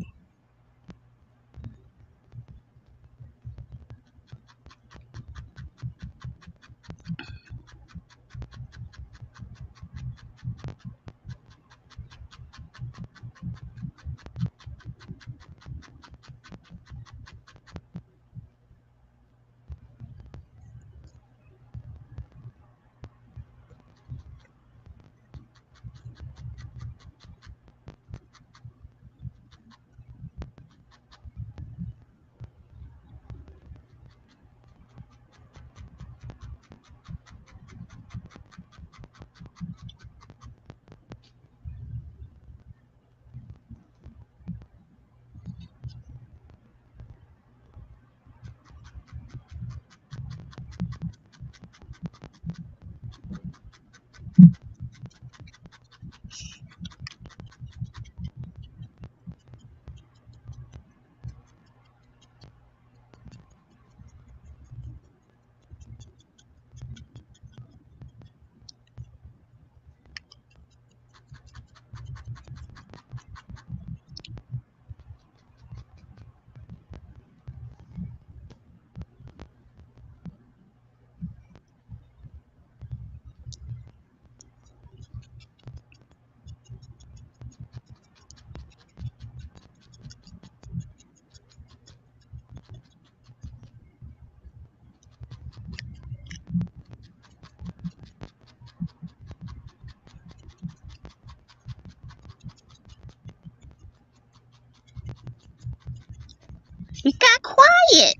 He got quiet.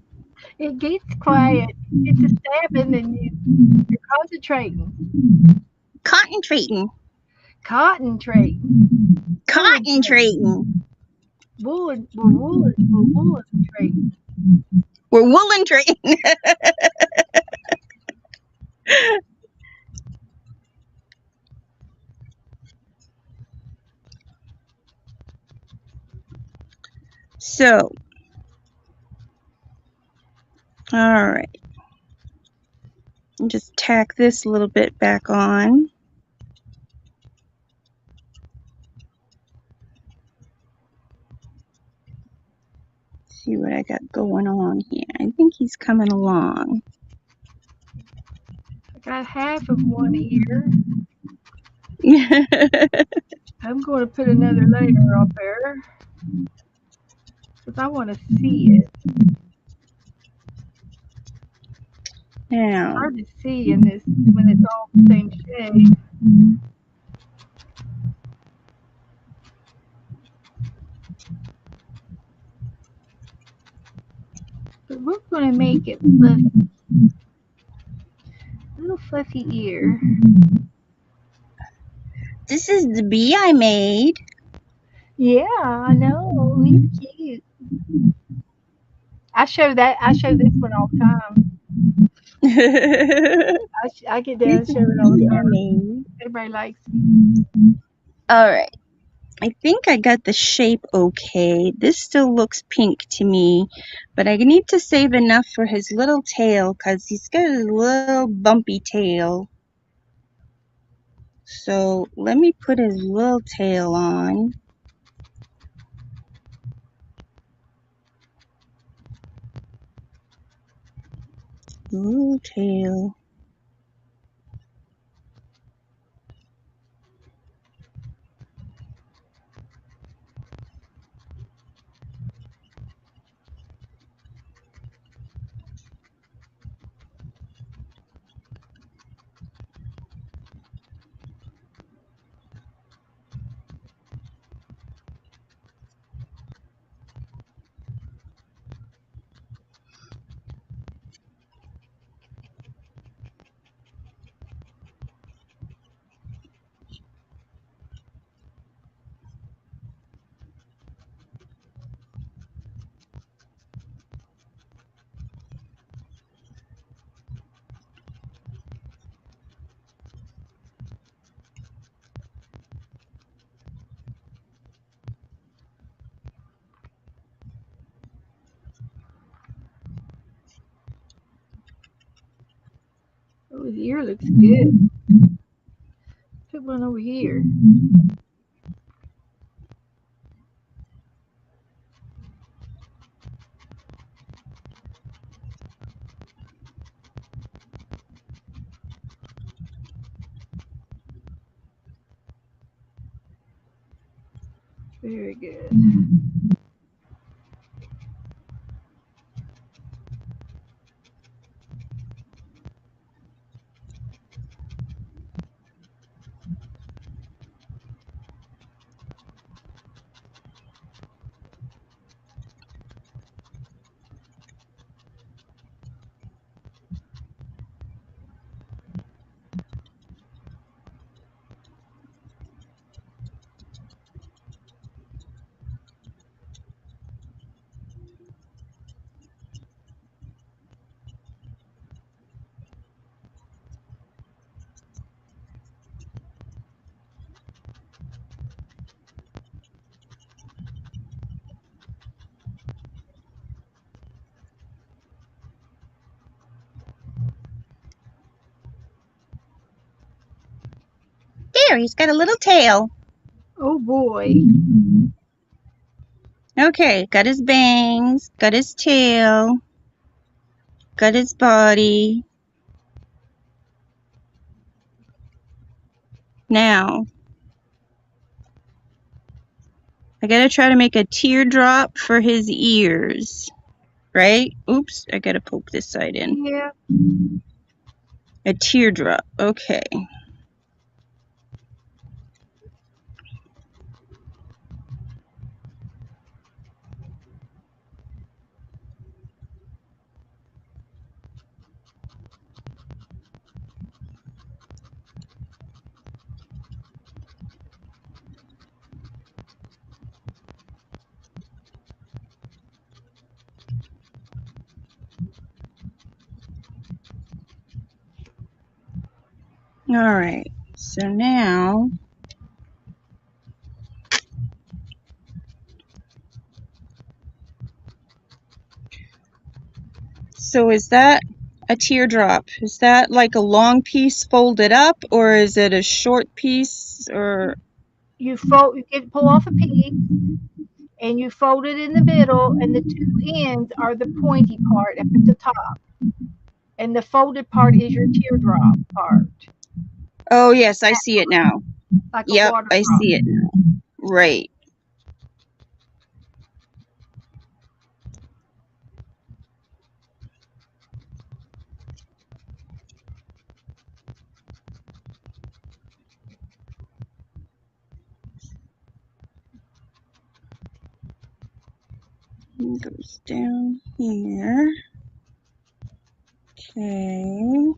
It gets quiet, it gets to stabbing, and you're concentrating. Concentrating. Concentrating. Concentrating. We're We're woolen trading. So, all right. Just tack this a little bit back on. See what I got going on here. I think he's coming along. I got half of one ear. I'm going to put another layer up there because I want to see it. Now, Hard to see in this when it's all the same shade. But we're going to make it fluffy. Little fluffy ear. this is the bee I made. Yeah, I know. He's cute. I show this one all the time. I get down This and is show it the all the bee I time. made. Everybody likes me. All right. I think I got the shape okay. This still looks pink to me, but I need to save enough for his little tail because he's got a little bumpy tail. So let me put his little tail on. Little tail. Oh, his ear looks good. Put one over here. Very good. There, he's got a little tail. Oh boy. Okay, got his bangs, got his tail, got his body. Now, I gotta try to make a teardrop for his ears, right? Oops, I gotta poke this side in. Yeah. A teardrop, okay. All right. So now, so is that a teardrop? Is that like a long piece folded up, or is it a short piece, or? You pull off a piece, and you fold it in the middle, and the two ends are the pointy part up at the top, and the folded part is your teardrop part, Oh, yes, I see it now. like a Yep, water I drop. see it now. Right. It goes down here. Okay.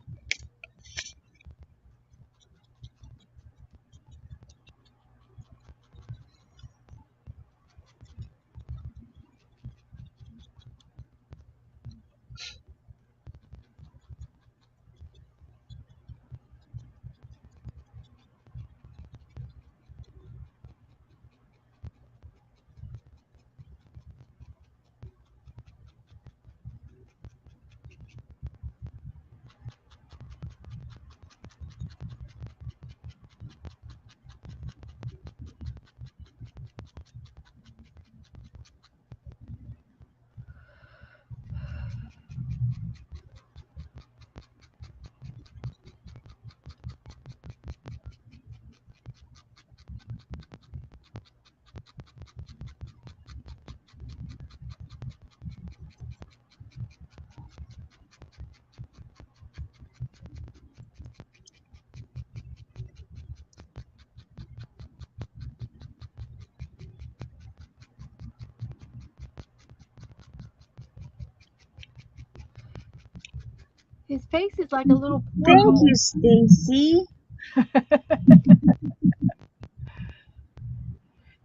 His face is like a little Thank porthole. you, Stacy.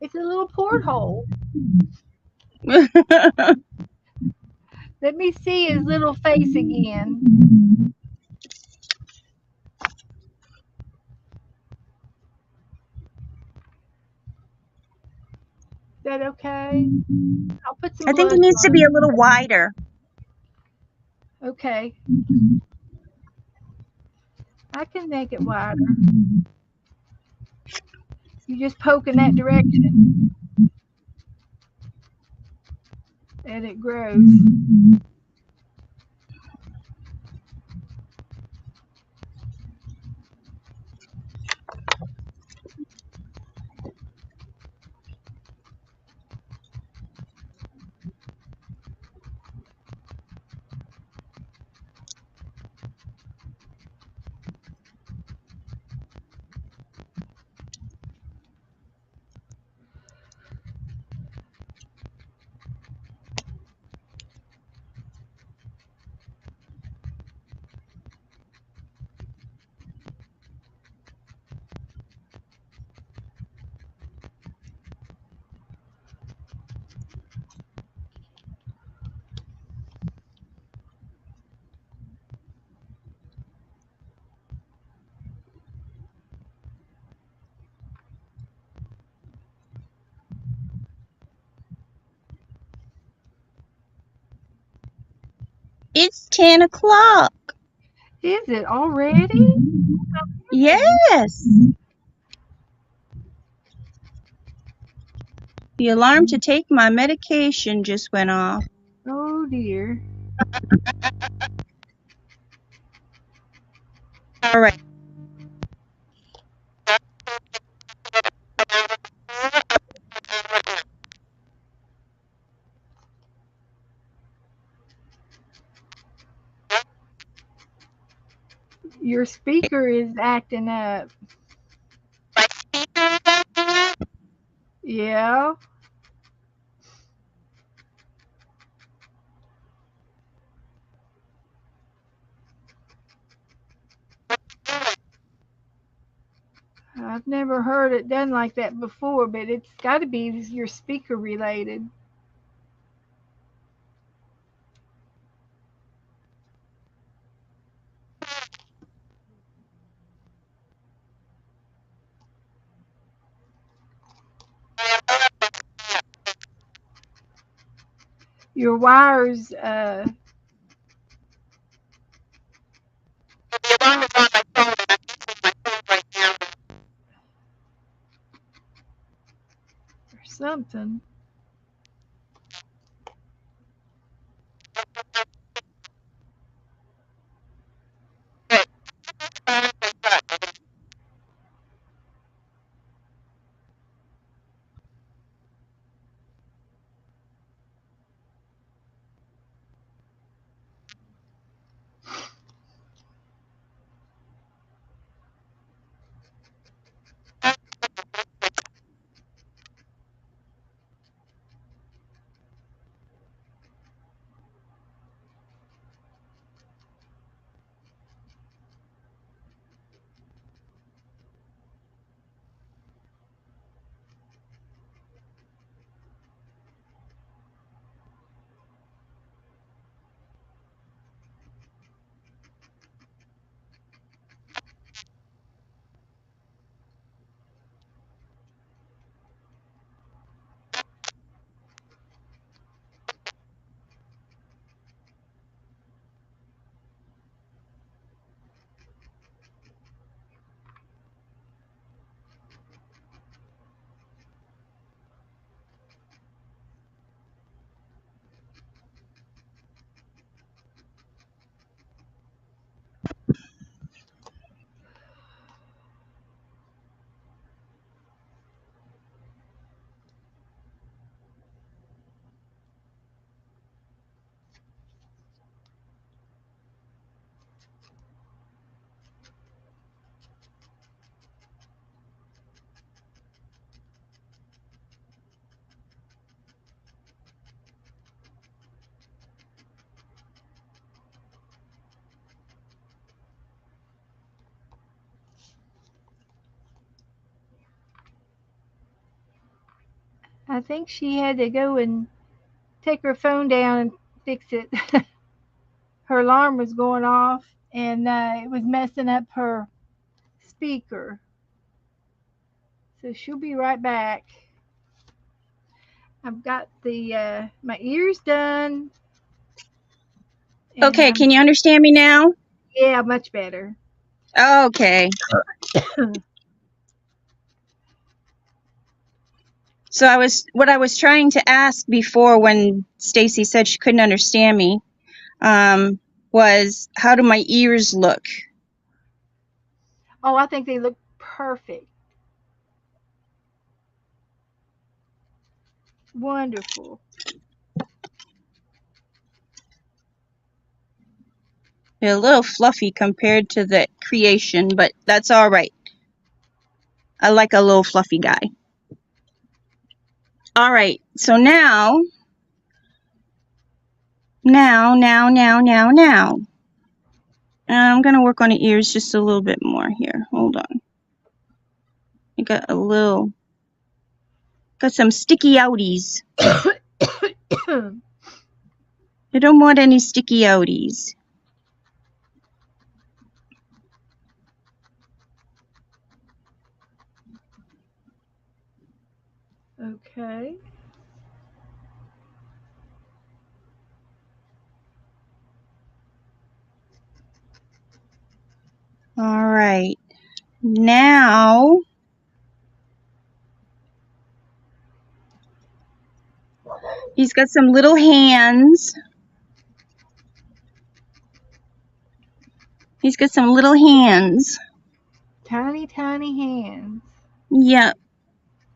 It's a little porthole. Let me see his little face again. Is that okay? I'll put some I think it blush needs to on be him. a little wider. Okay, I can make it wider. You just poke in that direction, and it grows. It's 10 o'clock. Is it already? Yes. The alarm to take my medication just went off. Oh dear. All right. Your speaker is acting up. Yeah. I've never heard it done like that before, but it's got to be your speaker related. Your wires, The alarm is on my phone, and I'm using my phone right now. or something. Good. I think she had to go and take her phone down and fix it. Her alarm was going off, and it was messing up her speaker. So she'll be right back. I've got the my ears done. Okay, can you understand me now? Yeah, much better. Okay. So what I was trying to ask before when Stacy said she couldn't understand me, was how do my ears look? Oh, I think they look perfect. Wonderful. They're a little fluffy compared to the creation, but that's all right. I like a little fluffy guy. All right, so now. I'm going to work on the ears just a little bit more here. Hold on. I got some sticky outies. I don't want any sticky outies. Okay. All right. Now, he's got some little hands. He's got some little hands. Tiny, tiny hands. Yep.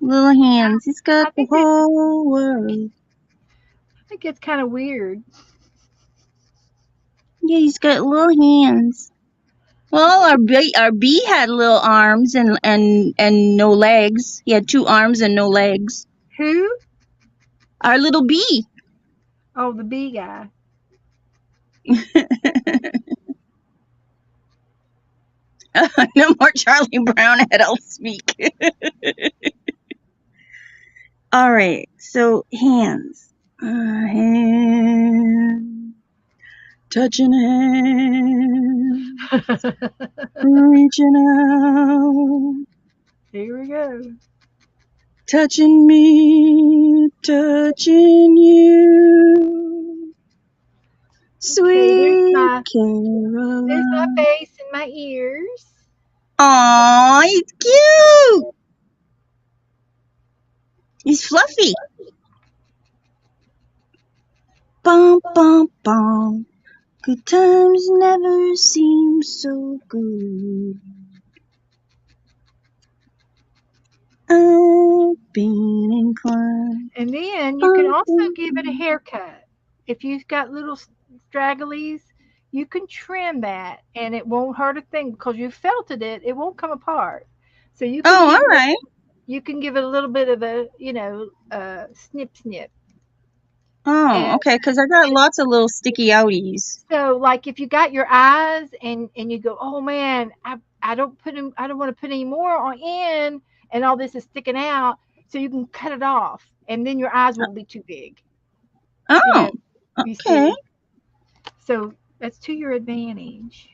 Little hands. He's got the whole world. I think it's kind of weird. Yeah, he's got little hands. Well, our bee had little arms and no legs. He had 2 arms and no legs. Who? Our little bee. Oh, the bee guy. No more Charlie Brown head, I'll speak. All right, so hands. Hand. Touching hands. Reaching out. Here we go. Touching me, touching you. Okay, Sweet there's my Caroline. face and my ears. Aw, he's cute. He's fluffy. Bum, bum, bum. Good times never seem so good. I've been inclined. And then you can Bum, also bum, give it a bum. haircut. If you've got little stragglies, you can trim that and it won't hurt a thing because you felted it, it won't come apart. So Oh, all right. you can give it a little bit of a, snip snip. Oh, And okay, because I got lots of little sticky outies. so like if you got your eyes and you go, "Oh man, I don't want to put any more on in and all this is sticking out." So you can cut it off and then your eyes won't be too big. You Oh, know, you okay. see. So that's to your advantage.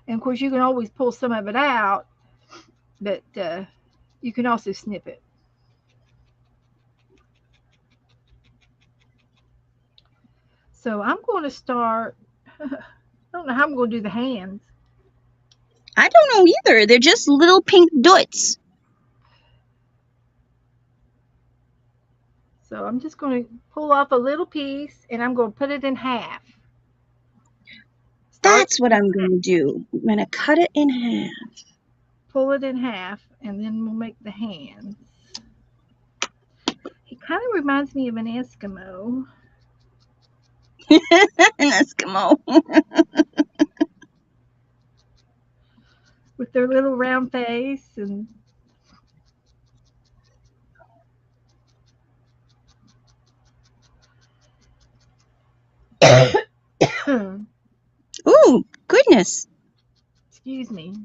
And of course, you can always pull some of it out, but you can also snip it. So I'm going to start. I don't know how I'm going to do the hands. I don't know either. They're just little pink dots. So I'm just going to pull off a little piece and I'm going to put it in half. Start, That's what I'm going to do. I'm going to cut it in half. pull it in half, and then we'll make the hands. He kind of reminds me of an Eskimo An Eskimo. with their little round face and Ooh, goodness. excuse me.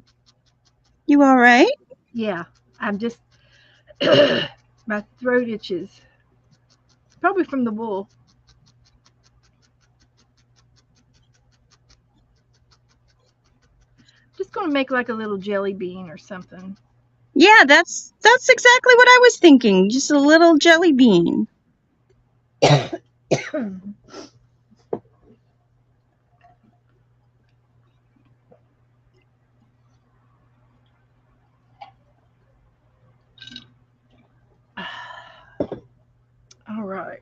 You all right? Yeah, I'm just my throat itches. Probably from the wool. Just gonna make like a little jelly bean or something. Yeah, that's exactly what I was thinking. Just a little jelly bean. All right.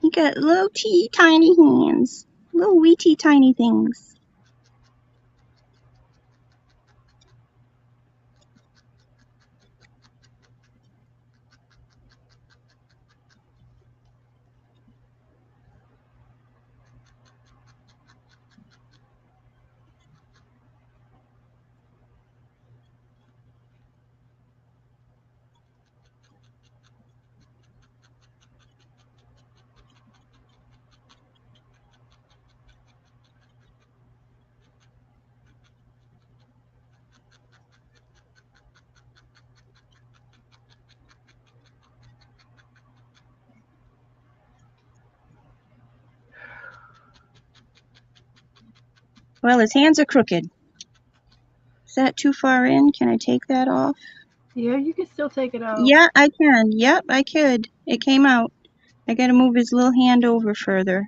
You got little tiny hands. Little wee tiny things. Well, his hands are crooked. Is that too far in? Can I take that off? Yeah, you can still take it off. Yeah, I can. Yep, I could. It came out. I gotta move his little hand over further.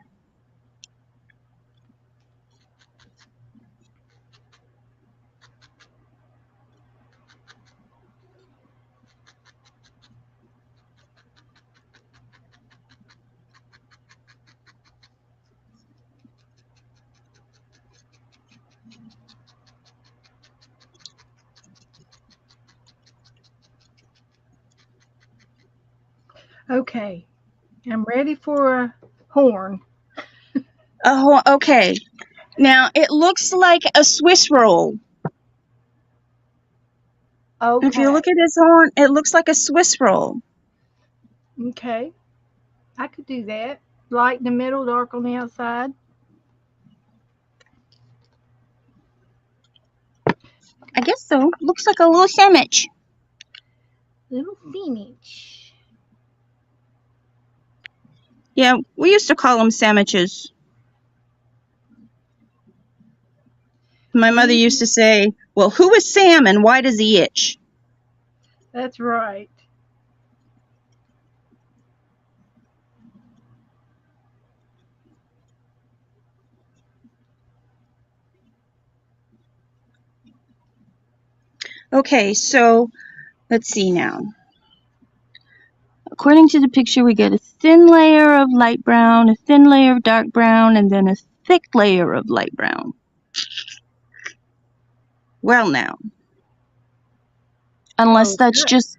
Okay, I'm ready for a horn. Oh, okay. Now, it looks like a Swiss roll. If you Okay, look at his horn, it looks like a Swiss roll. okay, I could do that. Light in the middle, dark on the outside. I guess so. Looks like a little sandwich. Little sandwich. Yeah, we used to call them sandwiches. My mother used to say, well, who is Sam and why does he itch? That's right. Okay, so let's see now. According to the picture, we get a thin layer of light brown, a thin layer of dark brown, and then a thick layer of light brown. Well, now, unless that's just,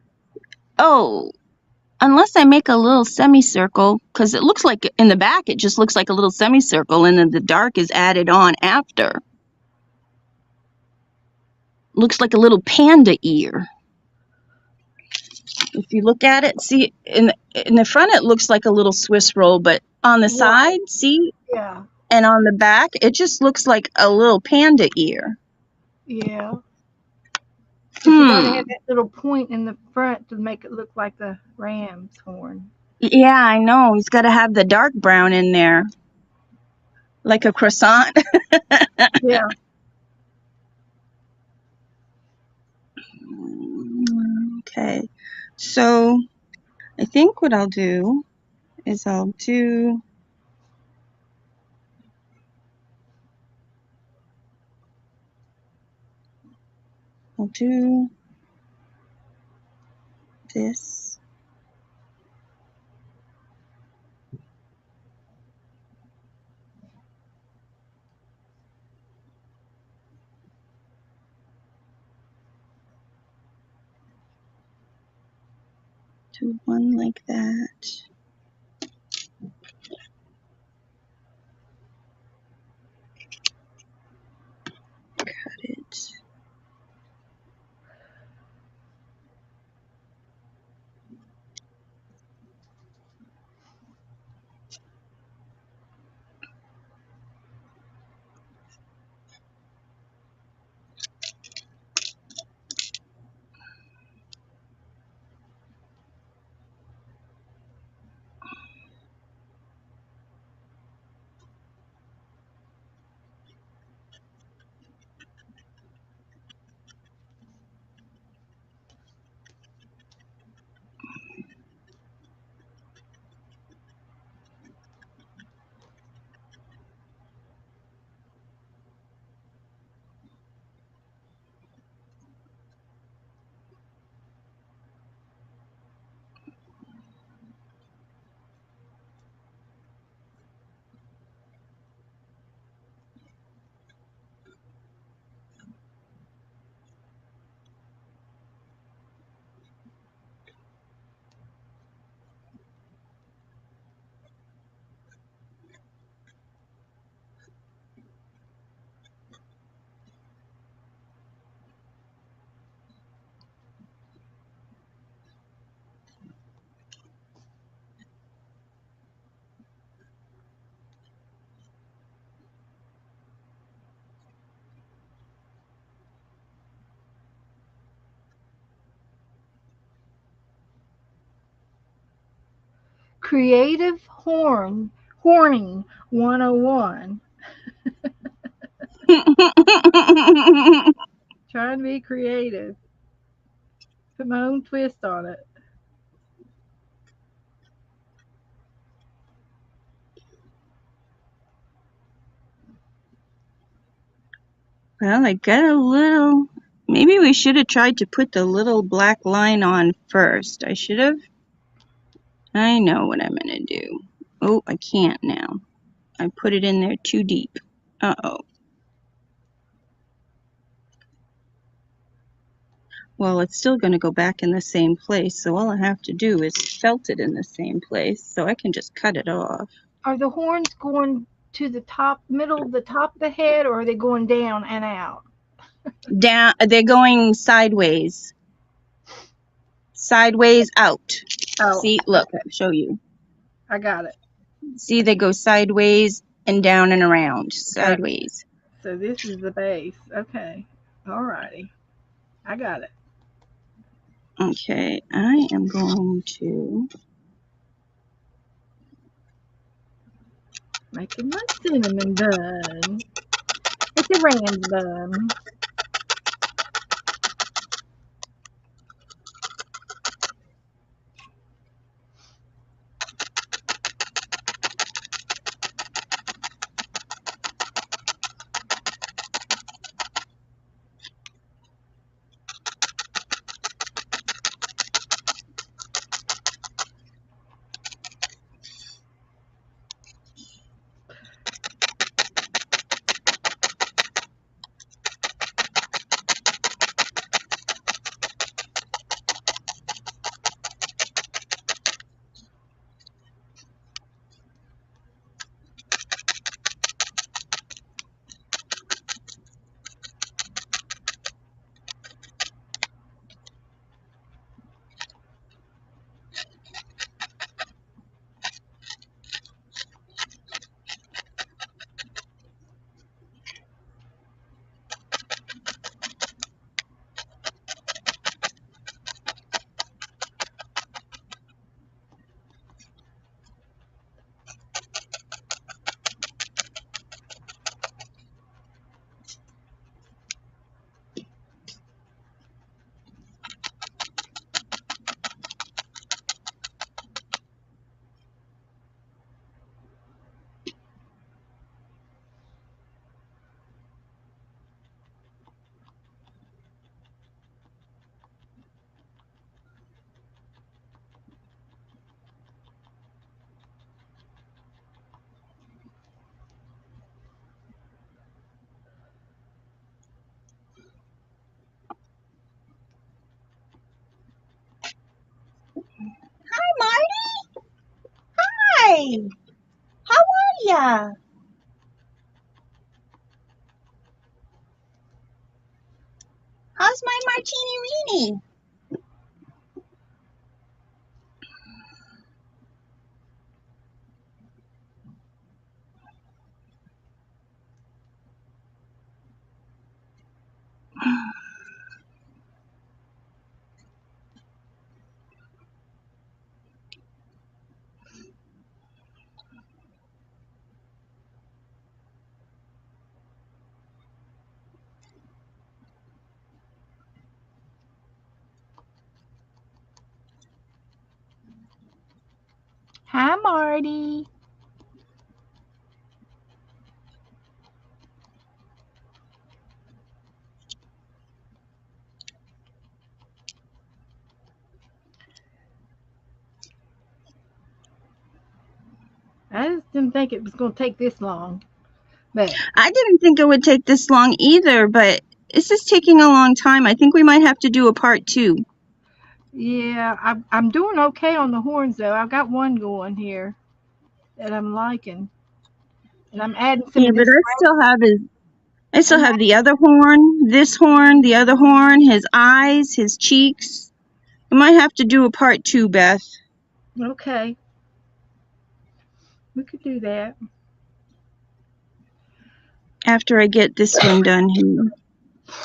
unless I make a little semicircle, because it looks like in the back, it just looks like a little semicircle, and then the dark is added on after. Looks like a little panda ear. If you look at it, see, in the front, it looks like a little Swiss roll, but on the side, see? Yeah. And on the back, it just looks like a little panda ear. Yeah. But you gotta have that little point in the front to make it look like the ram's horn. Yeah, I know. He's got to have the dark brown in there. Like a croissant. Yeah. Okay. So I think what I'll do is I'll do this. Do one like that. Cut it. Creative horning 101. Trying to be creative. Put my own twist on it. Well, I got a little. Maybe we should have tried to put the little black line on first. I should have. I know what I'm going to do. Oh, I can't now. I put it in there too deep. Uh-oh. Well, it's still going to go back in the same place, so all I have to do is felt it in the same place, so I can just cut it off. Are the horns going to the middle of the top of the head, or are they going down and out? Down. They're going sideways. Sideways out. Oh, see, look, I'll show you. I got it. See, they go sideways and down and around. Sideways. So this is the base. Okay. All righty. I got it. Okay, I am going to Making my cinnamon bun. It's a ranch bun. Hi, Marty. Hi. How are ya? How's my martini weenie? Hi, Marty. I just didn't think it was going to take this long. But I didn't think it would take this long either, but this is taking a long time. I think we might have to do a part 2. yeah, I'm doing okay on the horns though. I've got one going here that I'm liking, and I'm adding some Yeah, of but this. I still I'm have the other horn, this horn, the other horn, his eyes, his cheeks. I might have to do a part 2, Beth, okay. We could do that. after I get this one done here.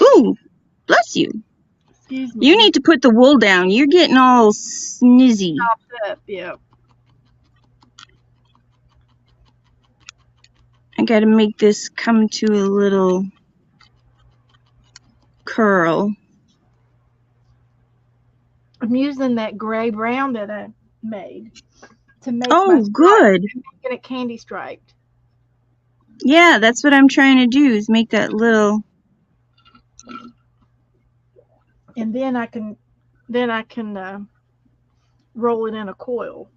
Ooh, bless you. Excuse You me. need to put the wool down. You're getting all snizzy. Popped up. Yeah. I gotta make this come to a little curl. I'm using that gray brown that I made to make my Oh, stripes. good. I'm making it candy striped, Yeah, that's what I'm trying to do, is make that little... and then I can roll it in a coil.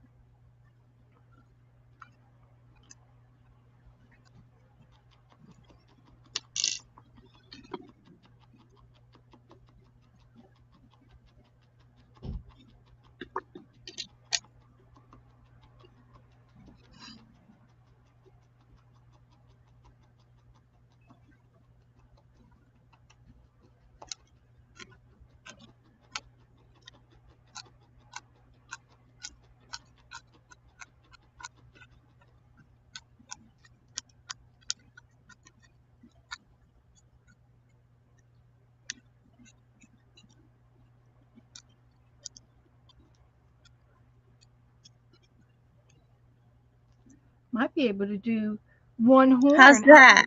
Might be able to do one How's horn. that?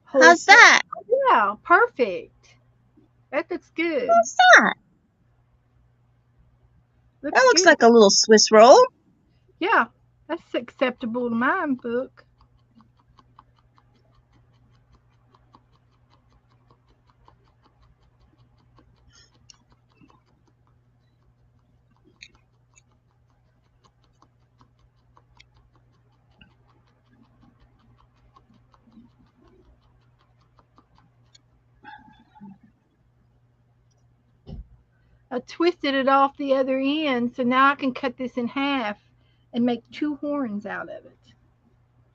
Whole How's that? Yeah, perfect. That looks good. How's that? Looks That looks good. like a little Swiss roll. Yeah, that's acceptable to my book. I twisted it off the other end, so now I can cut this in half and make two horns out of it.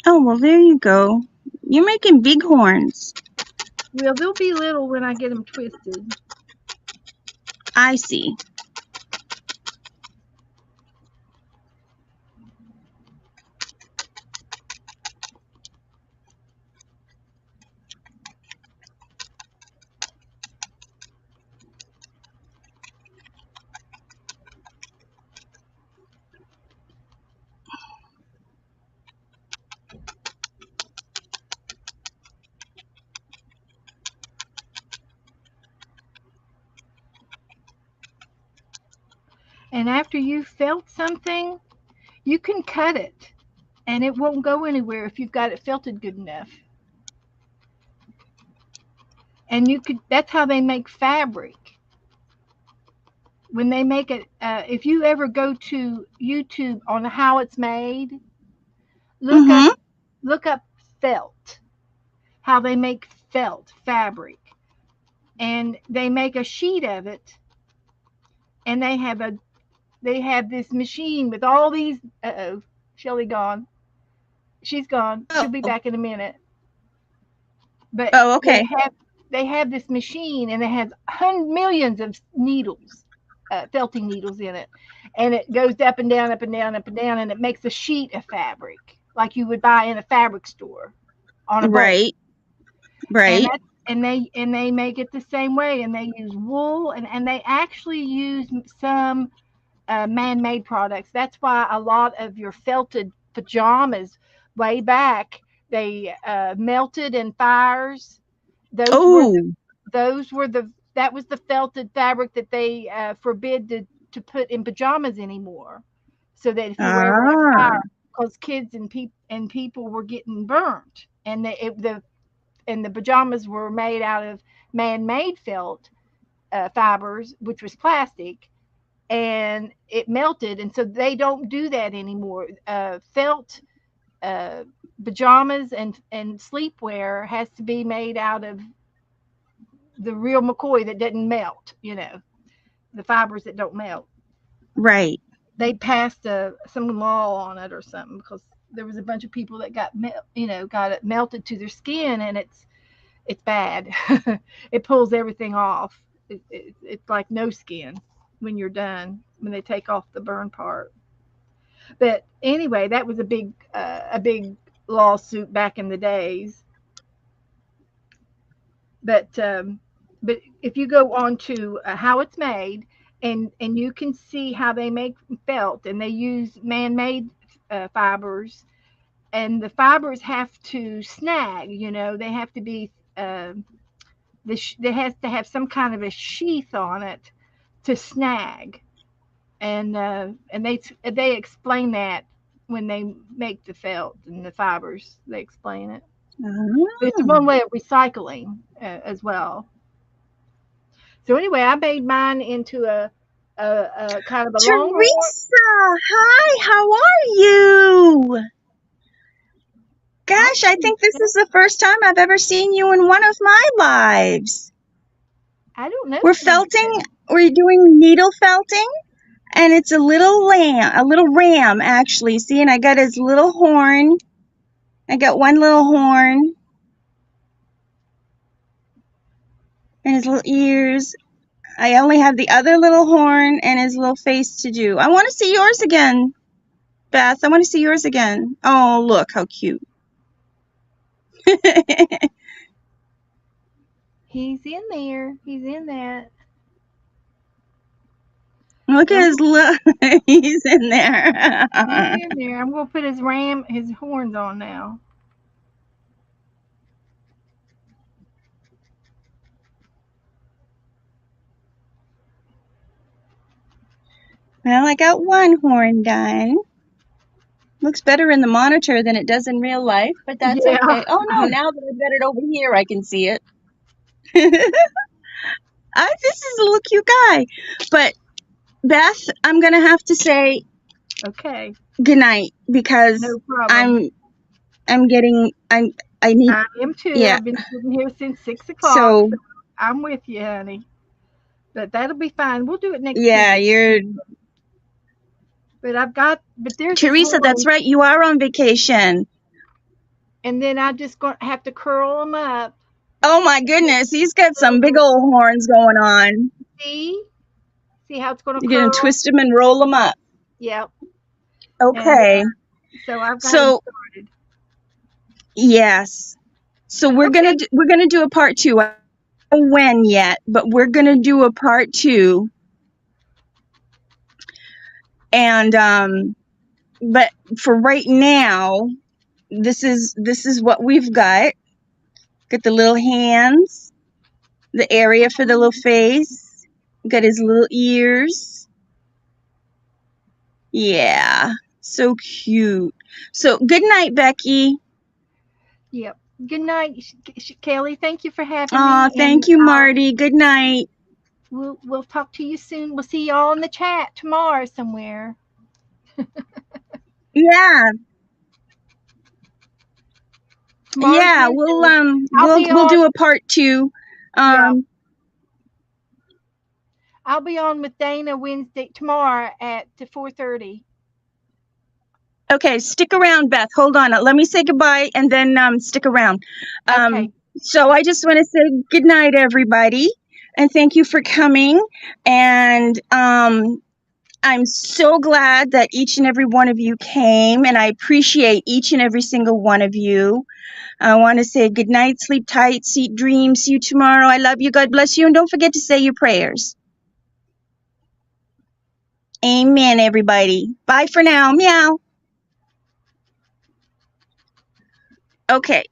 Oh, well, there you go. You're making big horns. Well, they'll be little when I get them twisted. I see. And after you felt something, you can cut it and it won't go anywhere if you've got it felted good enough. And that's how they make fabric. When they make it, if you ever go to YouTube on how it's made, look up Mm-hmm. look up felt, how they make felt fabric. And they make a sheet of it, and they have this machine with all these. Uh-oh, Shelly gone. She's gone. She'll be Oh, back in a minute. But okay. they have this machine, and it has millions of needles, felting needles in it, and it goes up and down, up and down, up and down, and it makes a sheet of fabric like you would buy in a fabric store on a bolt. Right. And Right. that and they make it the same way, and they use wool, and they actually use some man-made products. That's why a lot of your felted pajamas way back they melted in fires. Those were Oh. those were the that was the felted fabric that they forbid to put in pajamas anymore, so that if you were ever in a Ah. fire, because kids and people were getting burnt, and the pajamas were made out of man-made felt fibers, which was plastic, and it melted, and so they don't do that anymore. Felt uh, pajamas and sleepwear has to be made out of the real McCoy that doesn't melt. The fibers that don't melt. Right. They passed some law on it or something because there was a bunch of people that got it melted to their skin, and it's bad. It pulls everything off. It's like no skin when you're done, when they take off the burn part. But anyway, that was a big lawsuit back in the days. But if you go on to how it's made, and you can see how they make felt, and they use man-made fibers, and the fibers have to snag. They have to be they has to have some kind of a sheath on it to snag, and they explain that when they make the felt and the fibers. They explain it. But it's Ah. one way of recycling as well. So anyway, I made mine into a kind of a longhorn. Teresa, hi, how are you? Hi, Gosh, I think this Teresa. is the first time I've ever seen you in one of my lives. I don't know, We're Teresa. felting, we're doing needle felting, and it's a little ram actually. See, and I got his little horn. I got one little horn and his little ears. I only have the other little horn and his little face to do. I want to see yours again, Beth. I want to see yours again. Oh, look how cute. He's in there. He's in that. Look at his look. He's in there. He's in there. I'm gonna put his horns on now. Well, I got one horn done. Looks better in the monitor than it does in real life, but that's Yeah. okay. Oh no, now that I've got it over here, I can see it. This is a little cute guy. But Beth, I'm gonna have to say Okay. good night because No problem. I need. I am too. Yeah. I've been sitting here since 6 o'clock. So I'm with you, honey. But that'll be fine. We'll do it next yeah, week. you're But there's this Teresa. horn, That's right. You are on vacation. and then I just gonna have to curl them up. Oh my goodness, he's got some big old horns going on. See how it's gonna You're curl? gonna twist them and roll them up. Yep. Okay. And, so I've got So them started. yes. So we're gonna do a part 2. I don't know when yet, but we're gonna do a part 2. And but for right now, this is what we've got. Got the little hands, the area for the little face. Got his little ears. Yeah, so cute. So good night, Becky. Yep. Good night, Kelly. Thank you for having Oh, me. thank you, Marty. Good night. We'll talk to you soon. We'll see y'all in the chat tomorrow somewhere. Yeah. Tomorrow's Yeah, Wednesday. we'll do a part 2. Yeah. I'll be on with Dana tomorrow at 4:30. Okay, stick around, Beth. Hold on. Let me say goodbye and then stick around. Okay. So I just want to say good night, everybody, and thank you for coming. And I'm so glad that each and every one of you came, and I appreciate each and every single one of you. I want to say good night, sleep tight, sweet dreams. See you tomorrow. I love you. God bless you. And don't forget to say your prayers. Amen, everybody. Bye for now. Meow. Okay.